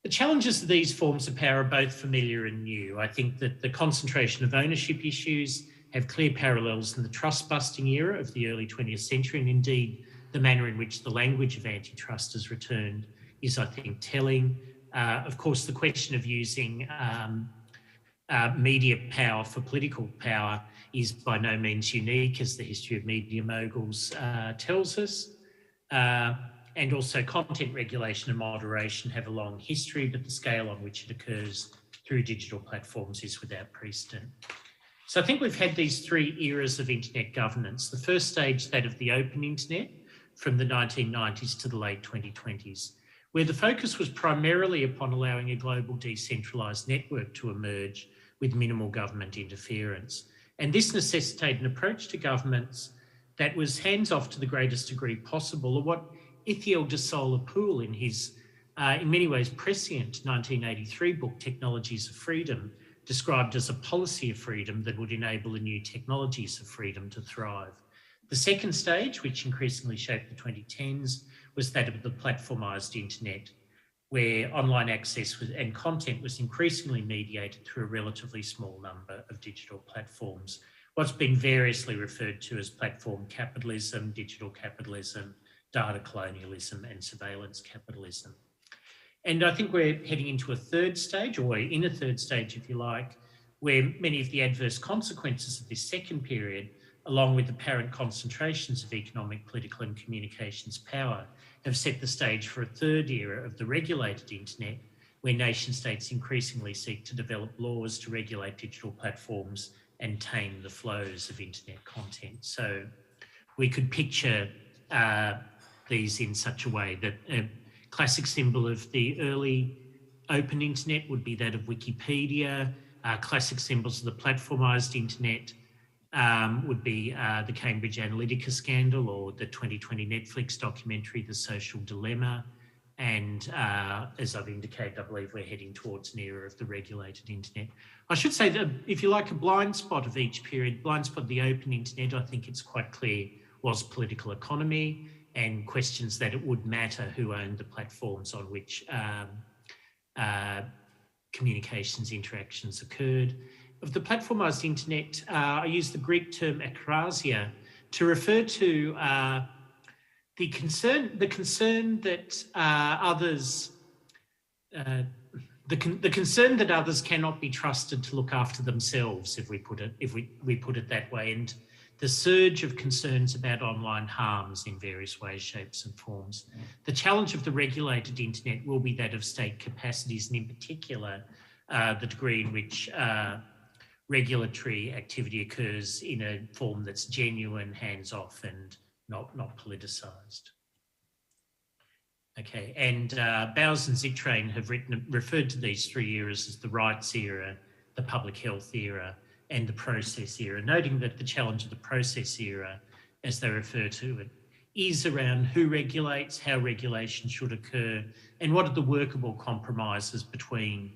The challenges of these forms of power are both familiar and new. I think that the concentration of ownership issues have clear parallels in the trust-busting era of the early 20th century, and indeed the manner in which the language of antitrust has returned is, I think, telling. Of course, the question of using media power for political power is by no means unique, as the history of media moguls tells us. And also content regulation and moderation have a long history, but the scale on which it occurs through digital platforms is without precedent. So I think we've had these three eras of internet governance. The first stage, that of the open internet, from the 1990s to the late 2020s, where the focus was primarily upon allowing a global decentralised network to emerge with minimal government interference. And this necessitated an approach to governments that was hands-off to the greatest degree possible, or what Ithiel de Sola-Pool, in his, in many ways, prescient 1983 book, Technologies of Freedom, described as a policy of freedom that would enable the new technologies of freedom to thrive. The second stage, which increasingly shaped the 2010s, was that of the platformised internet, where online access and content was increasingly mediated through a relatively small number of digital platforms, what's been variously referred to as platform capitalism, digital capitalism, data colonialism, and surveillance capitalism. And I think we're heading into a third stage, or in a third stage, if you like, where many of the adverse consequences of this second period, along with apparent concentrations of economic, political and communications power, have set the stage for a third era of the regulated internet, where nation states increasingly seek to develop laws to regulate digital platforms and tame the flows of internet content. So we could picture these in such a way that a classic symbol of the early open internet would be that of Wikipedia. Classic symbols of the platformised internet would be the Cambridge Analytica scandal, or the 2020 Netflix documentary, The Social Dilemma. And as I've indicated, I believe we're heading towards an era of the regulated internet. I should say that, if you like, a blind spot of each period, blind spot of the open internet, I think it's quite clear, was political economy and questions that it would matter who owned the platforms on which communications interactions occurred. Of the platformised internet, I use the Greek term akrasia to refer to the concern that others cannot be trusted to look after themselves, if we put it that way, and the surge of concerns about online harms in various ways, shapes and forms. The challenge of the regulated internet will be that of state capacities, and in particular, the degree in which regulatory activity occurs in a form that's genuine, hands-off and not politicised. Okay, and Bowers and Zittrain have referred to these three eras as the rights era, the public health era, and the process era, noting that the challenge of the process era, as they refer to it, is around who regulates, how regulation should occur, and what are the workable compromises between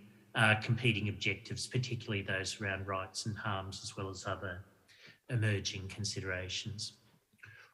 competing objectives, particularly those around rights and harms, as well as other emerging considerations.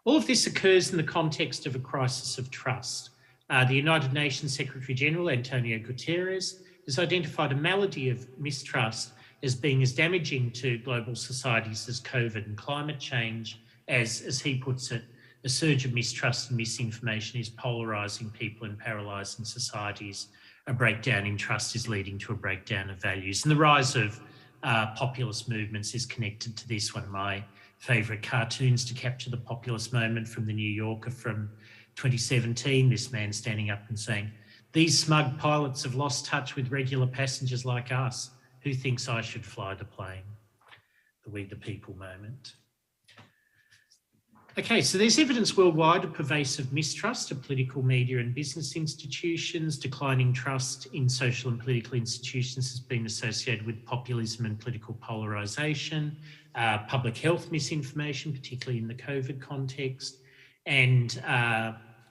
All of this occurs in the context of a crisis of trust. The United Nations Secretary-General, Antonio Guterres, has identified a malady of mistrust as being as damaging to global societies as COVID and climate change, as he puts it, a surge of mistrust and misinformation is polarising people and paralysing societies. A breakdown in trust is leading to a breakdown of values. And the rise of populist movements is connected to this. One of my favourite cartoons to capture the populist moment from the New Yorker from 2017, this man standing up and saying, "These smug pilots have lost touch with regular passengers like us. Who thinks I should fly the plane?" The We the People moment. Okay, so there's evidence worldwide of pervasive mistrust of political, media and business institutions. Declining trust in social and political institutions has been associated with populism and political polarisation, public health misinformation, particularly in the COVID context, and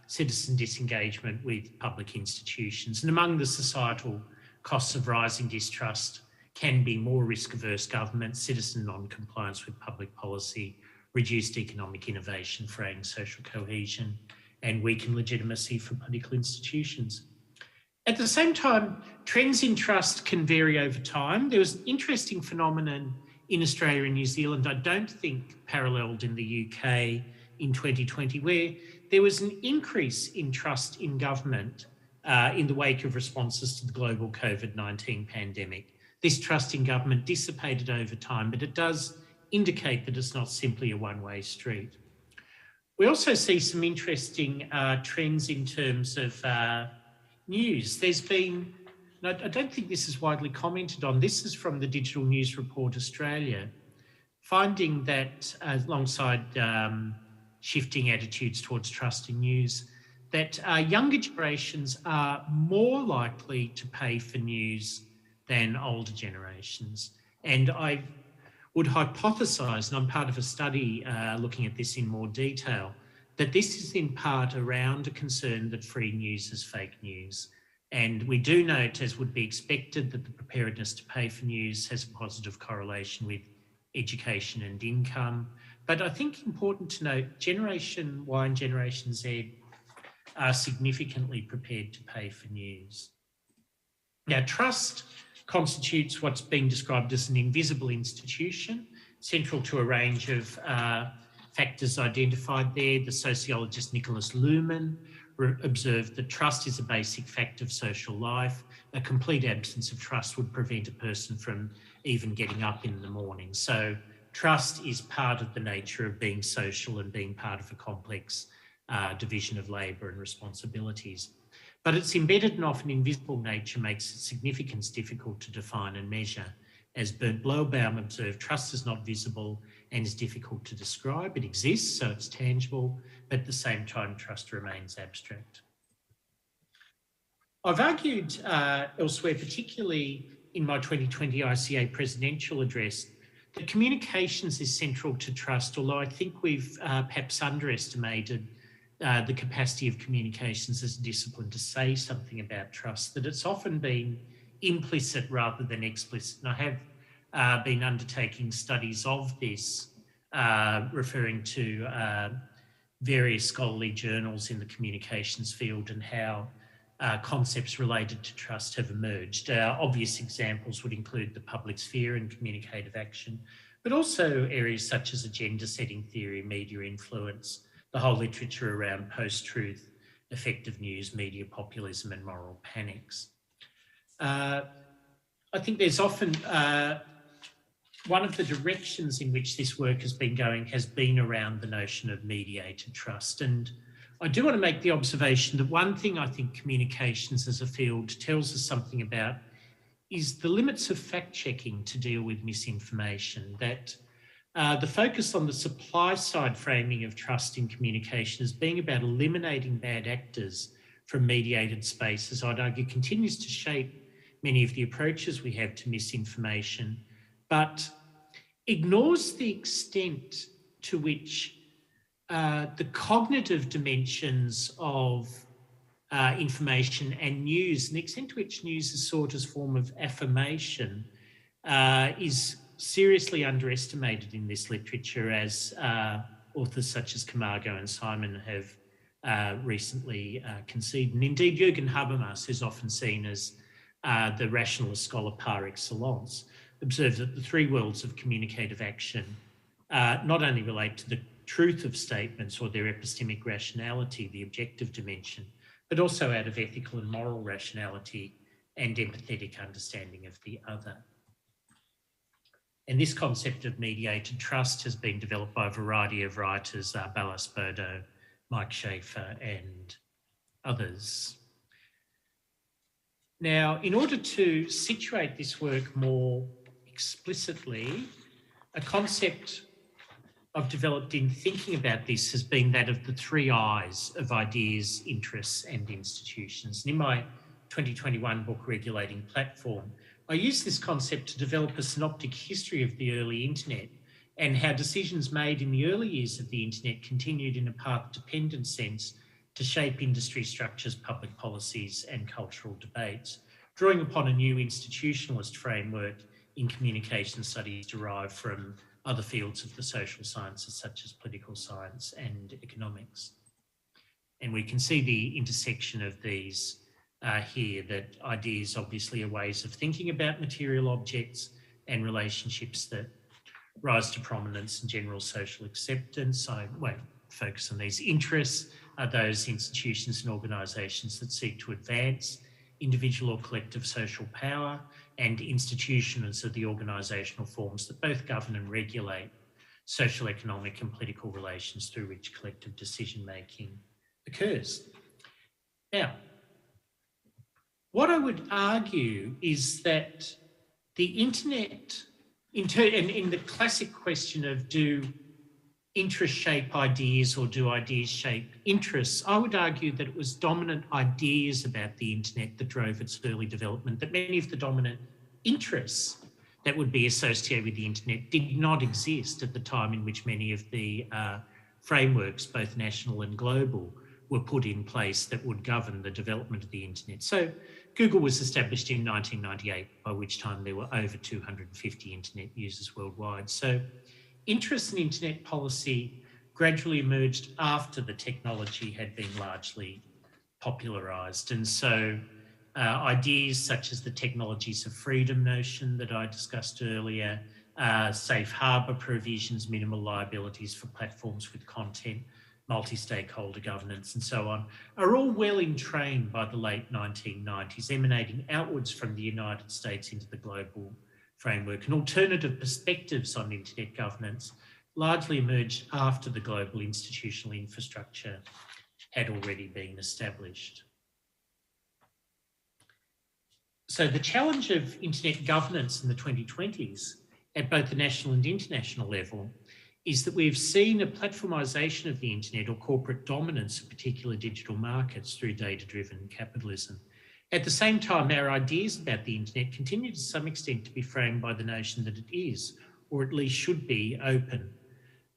citizen disengagement with public institutions. And among the societal costs of rising distrust can be more risk-averse government, citizen non-compliance with public policy, reduced economic innovation, fraying social cohesion, and weakened legitimacy for political institutions. At the same time, trends in trust can vary over time. There was an interesting phenomenon in Australia and New Zealand, I don't think paralleled in the UK in 2020, where there was an increase in trust in government in the wake of responses to the global COVID-19 pandemic. This trust in government dissipated over time, but it does indicate that it's not simply a one-way street. We also see some interesting trends in terms of news. There's been, I don't think this is widely commented on, this is from the Digital News Report Australia, finding that alongside shifting attitudes towards trust in news, that younger generations are more likely to pay for news than older generations. And I would hypothesise, and I'm part of a study looking at this in more detail, that this is in part around a concern that free news is fake news. And we do note, as would be expected, that the preparedness to pay for news has a positive correlation with education and income. But I think important to note, Generation Y and Generation Z are significantly prepared to pay for news. Now, trust constitutes what's being described as an invisible institution. central to a range of factors identified there. The sociologist Nicholas Luhmann observed that trust is a basic fact of social life. A complete absence of trust would prevent a person from even getting up in the morning. So trust is part of the nature of being social and being part of a complex division of labour and responsibilities. But its embedded and often invisible nature makes its significance difficult to define and measure. As Bernd Blaubaum observed, trust is not visible and is difficult to describe. It exists, so it's tangible, but at the same time, trust remains abstract. I've argued elsewhere, particularly in my 2020 ICA presidential address, that communications is central to trust, although I think we've perhaps underestimated the capacity of communications as a discipline to say something about trust, that it's often been implicit rather than explicit. And I have been undertaking studies of this, referring to various scholarly journals in the communications field and how concepts related to trust have emerged. Obvious examples would include the public sphere and communicative action, but also areas such as agenda setting theory, media influence, the whole literature around post-truth, effective news, media populism and moral panics. I think there's often one of the directions in which this work has been going has been around the notion of mediated trust. And I do want to make the observation that one thing I think communications as a field tells us something about is the limits of fact-checking to deal with misinformation, that the focus on the supply side framing of trust in communication as being about eliminating bad actors from mediated spaces, I'd argue continues to shape many of the approaches we have to misinformation, but ignores the extent to which the cognitive dimensions of information and news, and the extent to which news is sought as a form of affirmation, is seriously underestimated in this literature, as authors such as Camargo and Simon have recently conceded. And indeed, Jürgen Habermas, who's often seen as the rationalist scholar par excellence, observes that the three worlds of communicative action not only relate to the truth of statements or their epistemic rationality, the objective dimension, but also out of ethical and moral rationality and empathetic understanding of the other. And this concept of mediated trust has been developed by a variety of writers, Balázs Bodo, Mike Schaefer, and others. Now, in order to situate this work more explicitly, a concept I've developed in thinking about this has been that of the three I's of ideas, interests, and institutions. And in my 2021 book, Regulating Platform, I use this concept to develop a synoptic history of the early internet and how decisions made in the early years of the internet continued in a path-dependent sense to shape industry structures, public policies, and cultural debates, drawing upon a new institutionalist framework in communication studies derived from other fields of the social sciences, such as political science and economics. And we can see the intersection of these here, that ideas obviously are ways of thinking about material objects and relationships that rise to prominence and general social acceptance. I won't focus on these. Interests are those institutions and organisations that seek to advance individual or collective social power, and institutions are the organisational forms that both govern and regulate social, economic and political relations through which collective decision-making occurs. Now, what I would argue is that the internet, in the classic question of do interests shape ideas or do ideas shape interests, I would argue that it was dominant ideas about the internet that drove its early development, that many of the dominant interests that would be associated with the internet did not exist at the time in which many of the frameworks, both national and global, were put in place that would govern the development of the internet. So Google was established in 1998, by which time there were over 250 internet users worldwide. So interest in internet policy gradually emerged after the technology had been largely popularised. And so ideas such as the technologies of freedom notion that I discussed earlier, safe harbour provisions, minimal liabilities for platforms with content, multi-stakeholder governance and so on, are all well entrained by the late 1990s, emanating outwards from the United States into the global framework. And alternative perspectives on internet governance largely emerged after the global institutional infrastructure had already been established. So the challenge of internet governance in the 2020s at both the national and international level is that we've seen a platformisation of the internet or corporate dominance of particular digital markets through data-driven capitalism. At the same time, our ideas about the internet continue to some extent to be framed by the notion that it is, or at least should be, open.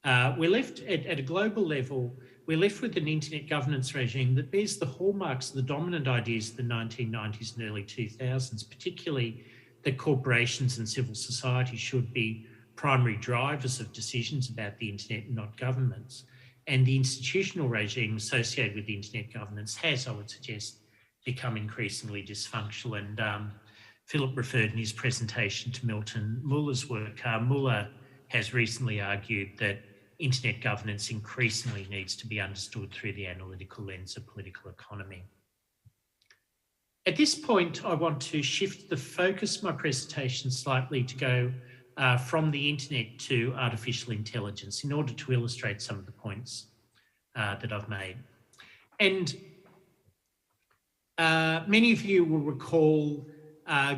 We're left at a global level, we're left with an internet governance regime that bears the hallmarks of the dominant ideas of the 1990s and early 2000s, particularly that corporations and civil society should be primary drivers of decisions about the internet and not governments. And the institutional regime associated with internet governance has, I would suggest, become increasingly dysfunctional. And Philip referred in his presentation to Milton Muller's work. Muller has recently argued that internet governance increasingly needs to be understood through the analytical lens of political economy. At this point, I want to shift the focus of my presentation slightly to go from the internet to artificial intelligence in order to illustrate some of the points that I've made. And many of you will recall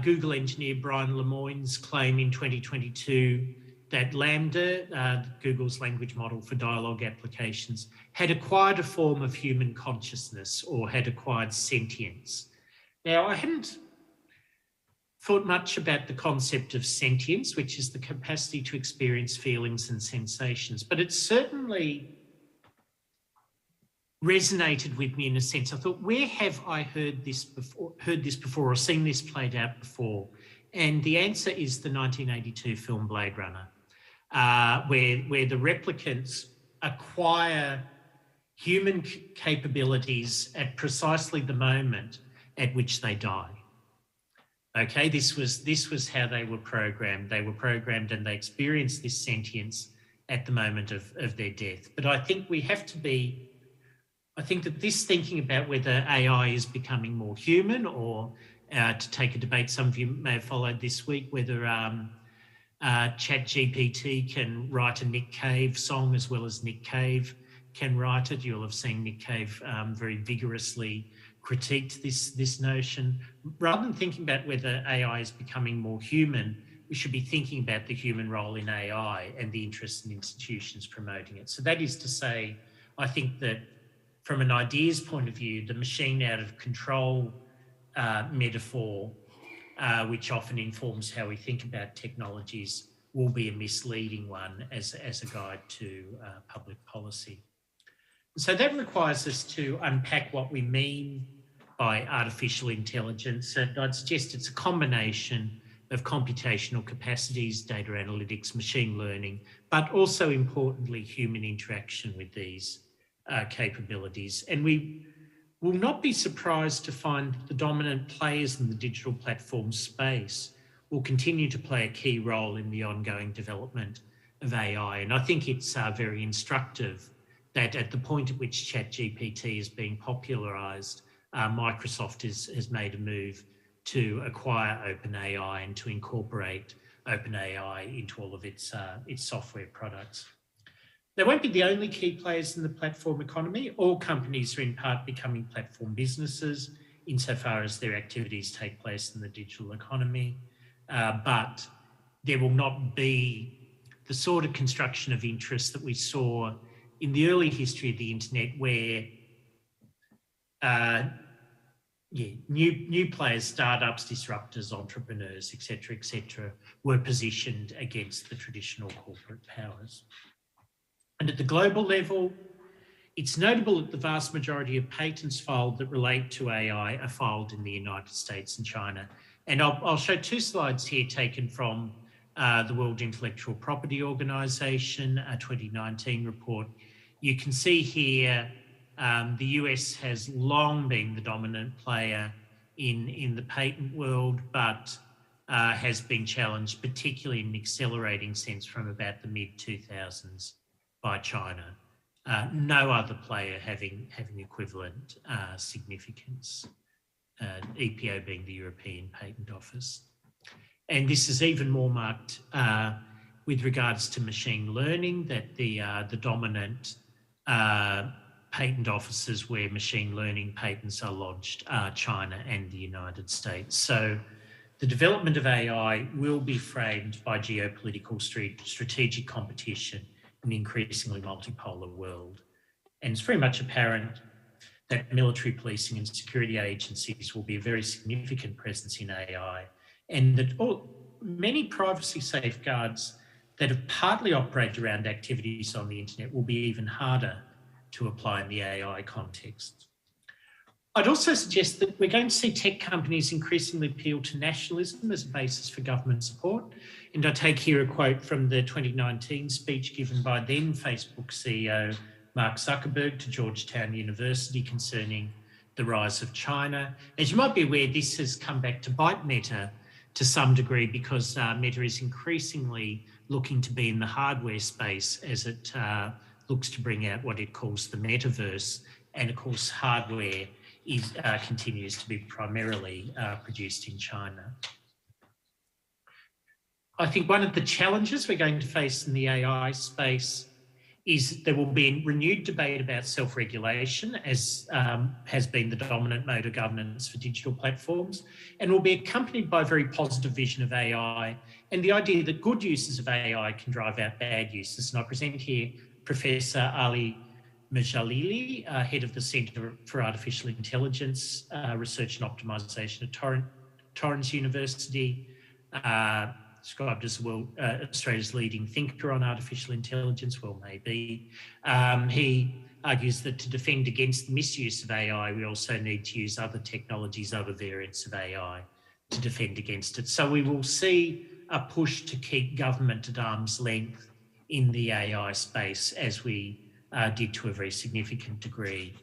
Google engineer Brian Lemoine's claim in 2022 that LaMDA, Google's language model for dialogue applications, had acquired a form of human consciousness or had acquired sentience. Now, I hadn't thought much about the concept of sentience, which is the capacity to experience feelings and sensations, but it certainly resonated with me in a sense. I thought, where have I heard this before or seen this played out before? And the answer is the 1982 film Blade Runner, where the replicants acquire human capabilities at precisely the moment at which they die. Okay, this was how they were programmed. They were programmed and they experienced this sentience at the moment of their death. But I think that this thinking about whether AI is becoming more human or to take a debate some of you may have followed this week, whether ChatGPT can write a Nick Cave song as well as Nick Cave can write it. You'll have seen Nick Cave very vigorously critiqued this notion. Rather than thinking about whether AI is becoming more human, we should be thinking about the human role in AI and the interests and institutions promoting it. So that is to say, I think that from an ideas point of view, the machine out of control metaphor, which often informs how we think about technologies, will be a misleading one as a guide to public policy. So that requires us to unpack what we mean by artificial intelligence. And I'd suggest it's a combination of computational capacities, data analytics, machine learning, but also importantly, human interaction with these capabilities. And we will not be surprised to find that the dominant players in the digital platform space will continue to play a key role in the ongoing development of AI. And I think it's very instructive that at the point at which ChatGPT is being popularised, Microsoft has made a move to acquire OpenAI and to incorporate OpenAI into all of its software products. They won't be the only key players in the platform economy. All companies are in part becoming platform businesses insofar as their activities take place in the digital economy, but there will not be the sort of construction of interest that we saw in the early history of the internet, where new players, startups, disruptors, entrepreneurs, et cetera, were positioned against the traditional corporate powers. And at the global level, it's notable that the vast majority of patents filed that relate to AI are filed in the United States and China. And I'll show two slides here taken from the World Intellectual Property Organization, a 2019 report. You can see here the US has long been the dominant player in the patent world, but has been challenged, particularly in an accelerating sense from about the mid-2000s by China. No other player having equivalent significance, EPO being the European Patent Office. And this is even more marked with regards to machine learning, that the dominant patent offices where machine learning patents are lodged are China and the United States. So the development of AI will be framed by geopolitical strategic competition in an increasingly multipolar world. And it's very much apparent that military policing and security agencies will be a very significant presence in AI, and that many privacy safeguards that have partly operated around activities on the internet will be even harder to apply in the AI context. I'd also suggest that we're going to see tech companies increasingly appeal to nationalism as a basis for government support. And I take here a quote from the 2019 speech given by then Facebook CEO Mark Zuckerberg to Georgetown University concerning the rise of China. As you might be aware, this has come back to bite Meta to some degree, because Meta is increasingly looking to be in the hardware space as it looks to bring out what it calls the metaverse. And of course, hardware continues to be primarily produced in China. I think one of the challenges we're going to face in the AI space is there will be a renewed debate about self-regulation, as has been the dominant mode of governance for digital platforms, and will be accompanied by a very positive vision of AI and the idea that good uses of AI can drive out bad uses. And I present here Professor Ali Majalili, head of the Centre for Artificial Intelligence Research and Optimisation at Torrens University, described as Australia's leading thinker on artificial intelligence, well, maybe. He argues that to defend against the misuse of AI, we also need to use other technologies, other variants of AI to defend against it. So we will see a push to keep government at arm's length in the AI space, as we did to a very significant degree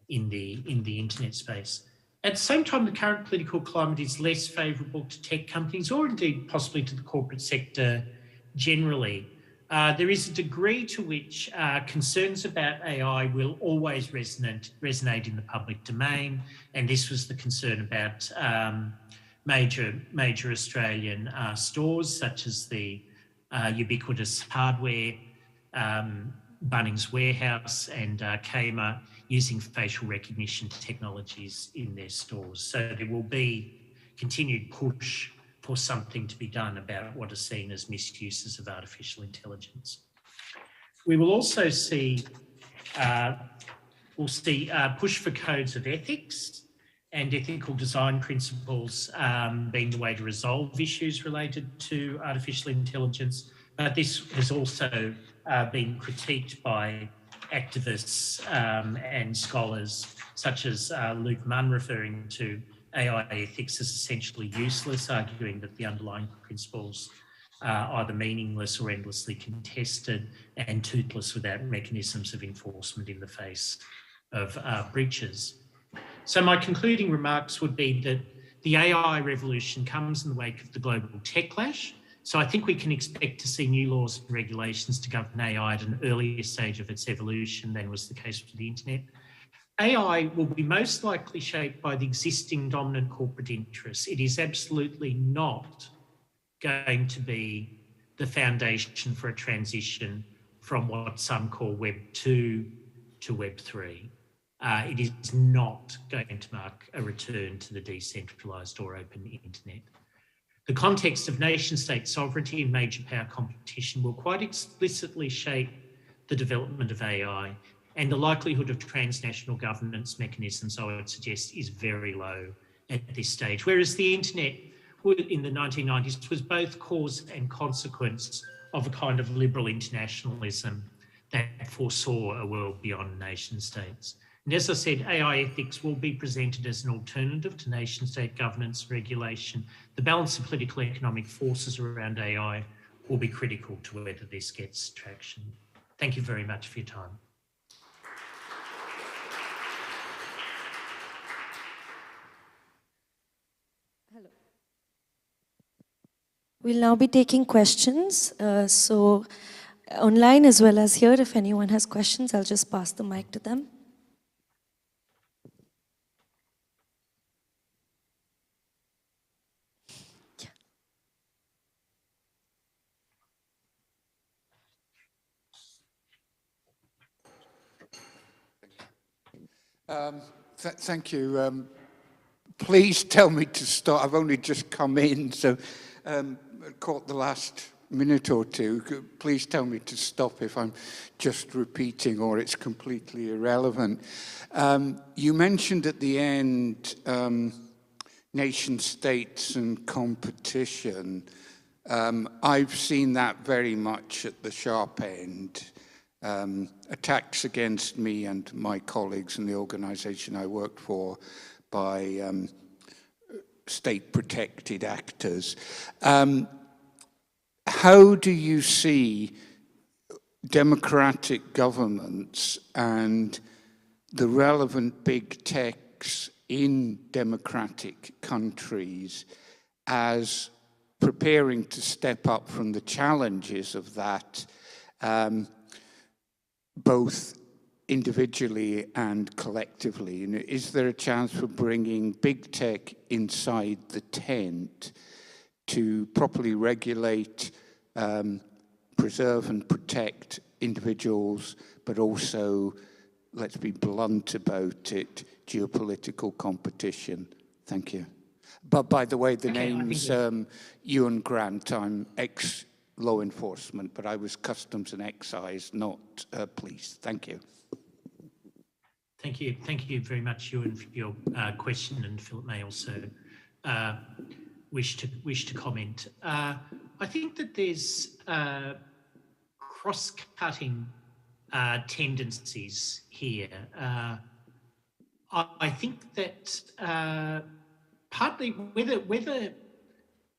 in the internet space. At the same time, the current political climate is less favourable to tech companies, or indeed possibly to the corporate sector generally. There is a degree to which concerns about AI will always resonate in the public domain, and this was the concern about major Australian stores such as the ubiquitous Hardware, Bunnings Warehouse and Kmart using facial recognition technologies in their stores. So there will be continued push for something to be done about what are seen as misuses of artificial intelligence. We will also see push for codes of ethics and ethical design principles being the way to resolve issues related to artificial intelligence. But this has also been critiqued by activists and scholars such as Luke Munn, referring to AI ethics as essentially useless, arguing that the underlying principles are either meaningless or endlessly contested and toothless without mechanisms of enforcement in the face of breaches. So my concluding remarks would be that the AI revolution comes in the wake of the global tech clash. So I think we can expect to see new laws and regulations to govern AI at an earlier stage of its evolution than was the case with the internet. AI will be most likely shaped by the existing dominant corporate interests. It is absolutely not going to be the foundation for a transition from what some call Web 2 to Web 3. It is not going to mark a return to the decentralised or open internet. The context of nation-state sovereignty and major power competition will quite explicitly shape the development of AI, and the likelihood of transnational governance mechanisms, I would suggest, is very low at this stage. Whereas the internet in the 1990s was both cause and consequence of a kind of liberal internationalism that foresaw a world beyond nation states. And as I said, AI ethics will be presented as an alternative to nation-state governance regulation. The balance of political economic forces around AI will be critical to whether this gets traction. Thank you very much for your time. Hello. We'll now be taking questions. So online as well as here, if anyone has questions, I'll just pass the mic to them. Thank you. Please tell me to stop. I've only just come in, so caught the last minute or two. Please tell me to stop if I'm just repeating or it's completely irrelevant. You mentioned at the end nation states and competition. I've seen that very much at the sharp end. Attacks against me and my colleagues in the organization I worked for by state-protected actors. How do you see democratic governments and the relevant big techs in democratic countries as preparing to step up from the challenges of that, both individually and collectively? And is there a chance for bringing big tech inside the tent to properly regulate, preserve and protect individuals, but also, let's be blunt about it, geopolitical competition? Thank you. But by the way, the name's Ewan Grant. I'm ex-law enforcement, but I was customs and excise, not police. Thank you. Thank you very much, Ewan, for your question, and Philip may also wish to comment. I think that there's cross-cutting tendencies here. I think that partly whether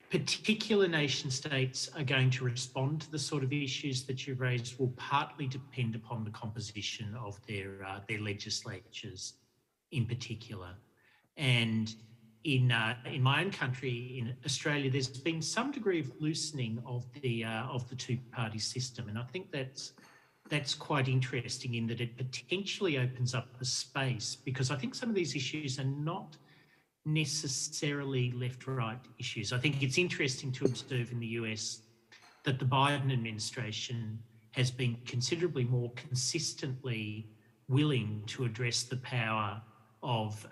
particular nation states are going to respond to the sort of issues that you've raised will partly depend upon the composition of their legislatures in particular. And in my own country, in Australia, there's been some degree of loosening of the two-party system, and I think that's quite interesting in that it potentially opens up a space, because I think some of these issues are not necessarily left-right issues. I think it's interesting to observe in the US that the Biden administration has been considerably more consistently willing to address the power of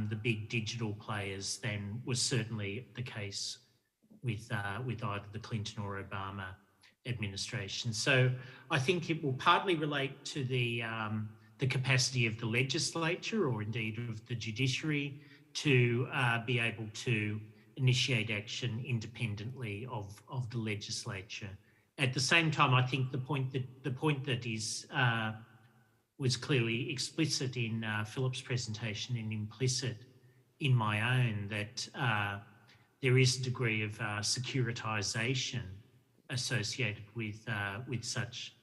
the big digital players than was certainly the case with either the Clinton or Obama administration. So I think it will partly relate to the capacity of the legislature, or indeed of the judiciary, to be able to initiate action independently of the legislature. At the same time, I think the point that is was clearly explicit in Philip's presentation and implicit in my own, that there is a degree of securitization associated with such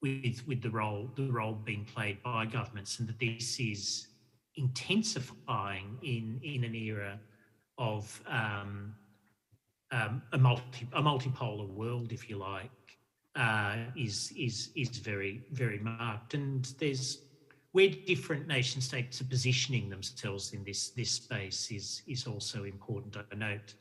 with the role being played by governments, and that this is intensifying in an era of a multipolar world, if you like, is very, very marked. And there's where different nation states are positioning themselves in this space is also important. I note,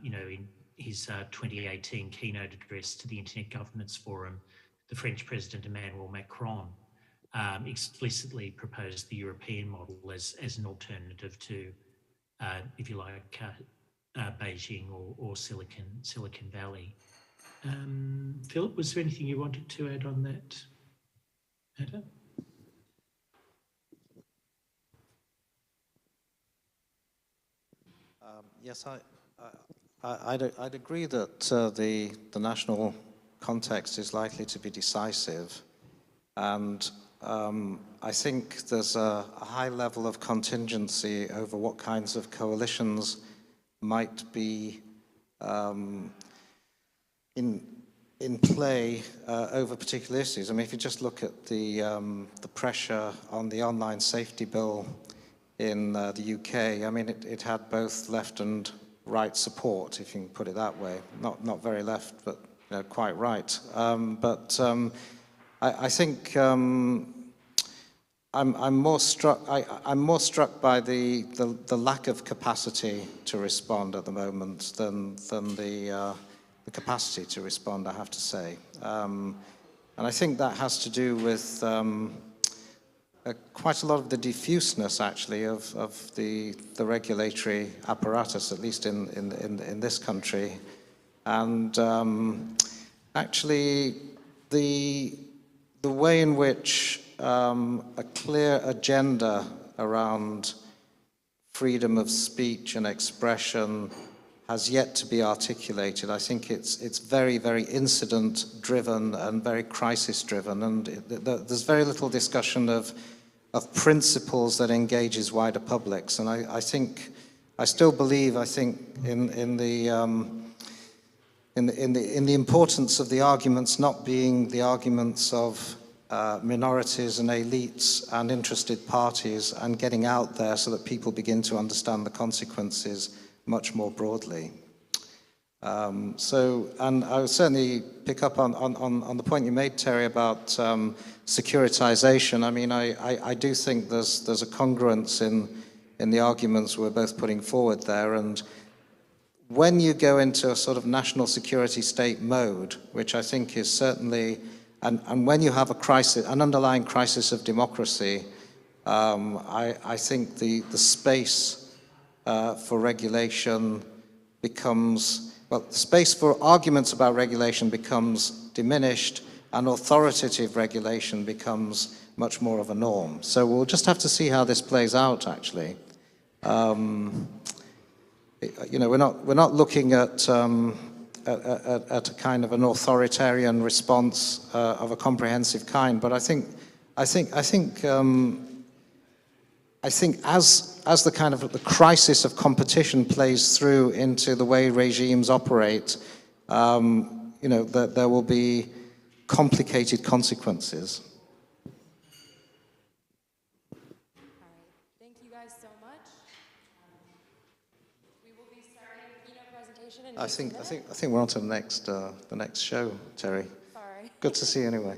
in his 2018 keynote address to the Internet Governance Forum, the French President Emmanuel Macron explicitly proposed the European model as an alternative to, if you like, Beijing or Silicon Valley. Philip, was there anything you wanted to add on that matter? Yes, I'd agree that the national context is likely to be decisive, and I think there's a high level of contingency over what kinds of coalitions might be in play over particular issues. I mean, if you just look at the pressure on the online safety bill in the UK, I mean, it had both left and right support, if you can put it that way. Not very left, but quite right. I think I'm more struck by the lack of capacity to respond at the moment than the capacity to respond, I have to say. And I think that has to do with quite a lot of the diffuseness, actually, of the regulatory apparatus, at least in this country. And actually, the way in which a clear agenda around freedom of speech and expression has yet to be articulated. I think it's very, very incident-driven and very crisis-driven, and there's very little discussion of principles that engages wider publics. And I still believe in the importance of the arguments not being the arguments of minorities and elites and interested parties, and getting out there so that people begin to understand the consequences much more broadly. And I would certainly pick up on the point you made, Terry, about securitization. I mean, I do think there's a congruence in the arguments we're both putting forward there. And when you go into a sort of national security state mode, which I think is certainly, and when you have a crisis, an underlying crisis of democracy, I think the space for regulation becomes, well, the space for arguments about regulation becomes diminished, and authoritative regulation becomes much more of a norm. So we'll just have to see how this plays out, actually. We're not looking at a kind of an authoritarian response of a comprehensive kind, but I think as the kind of the crisis of competition plays through into the way regimes operate, that there will be complicated consequences. All right. Thank you guys so much. We will be starting the keynote presentation in just a minute. I think we're on to the next show, Terry. Sorry. Good to see you anyway.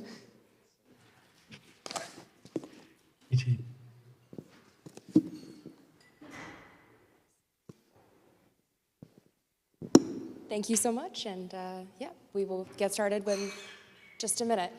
You too. Thank you so much, and yeah, we will get started in just a minute.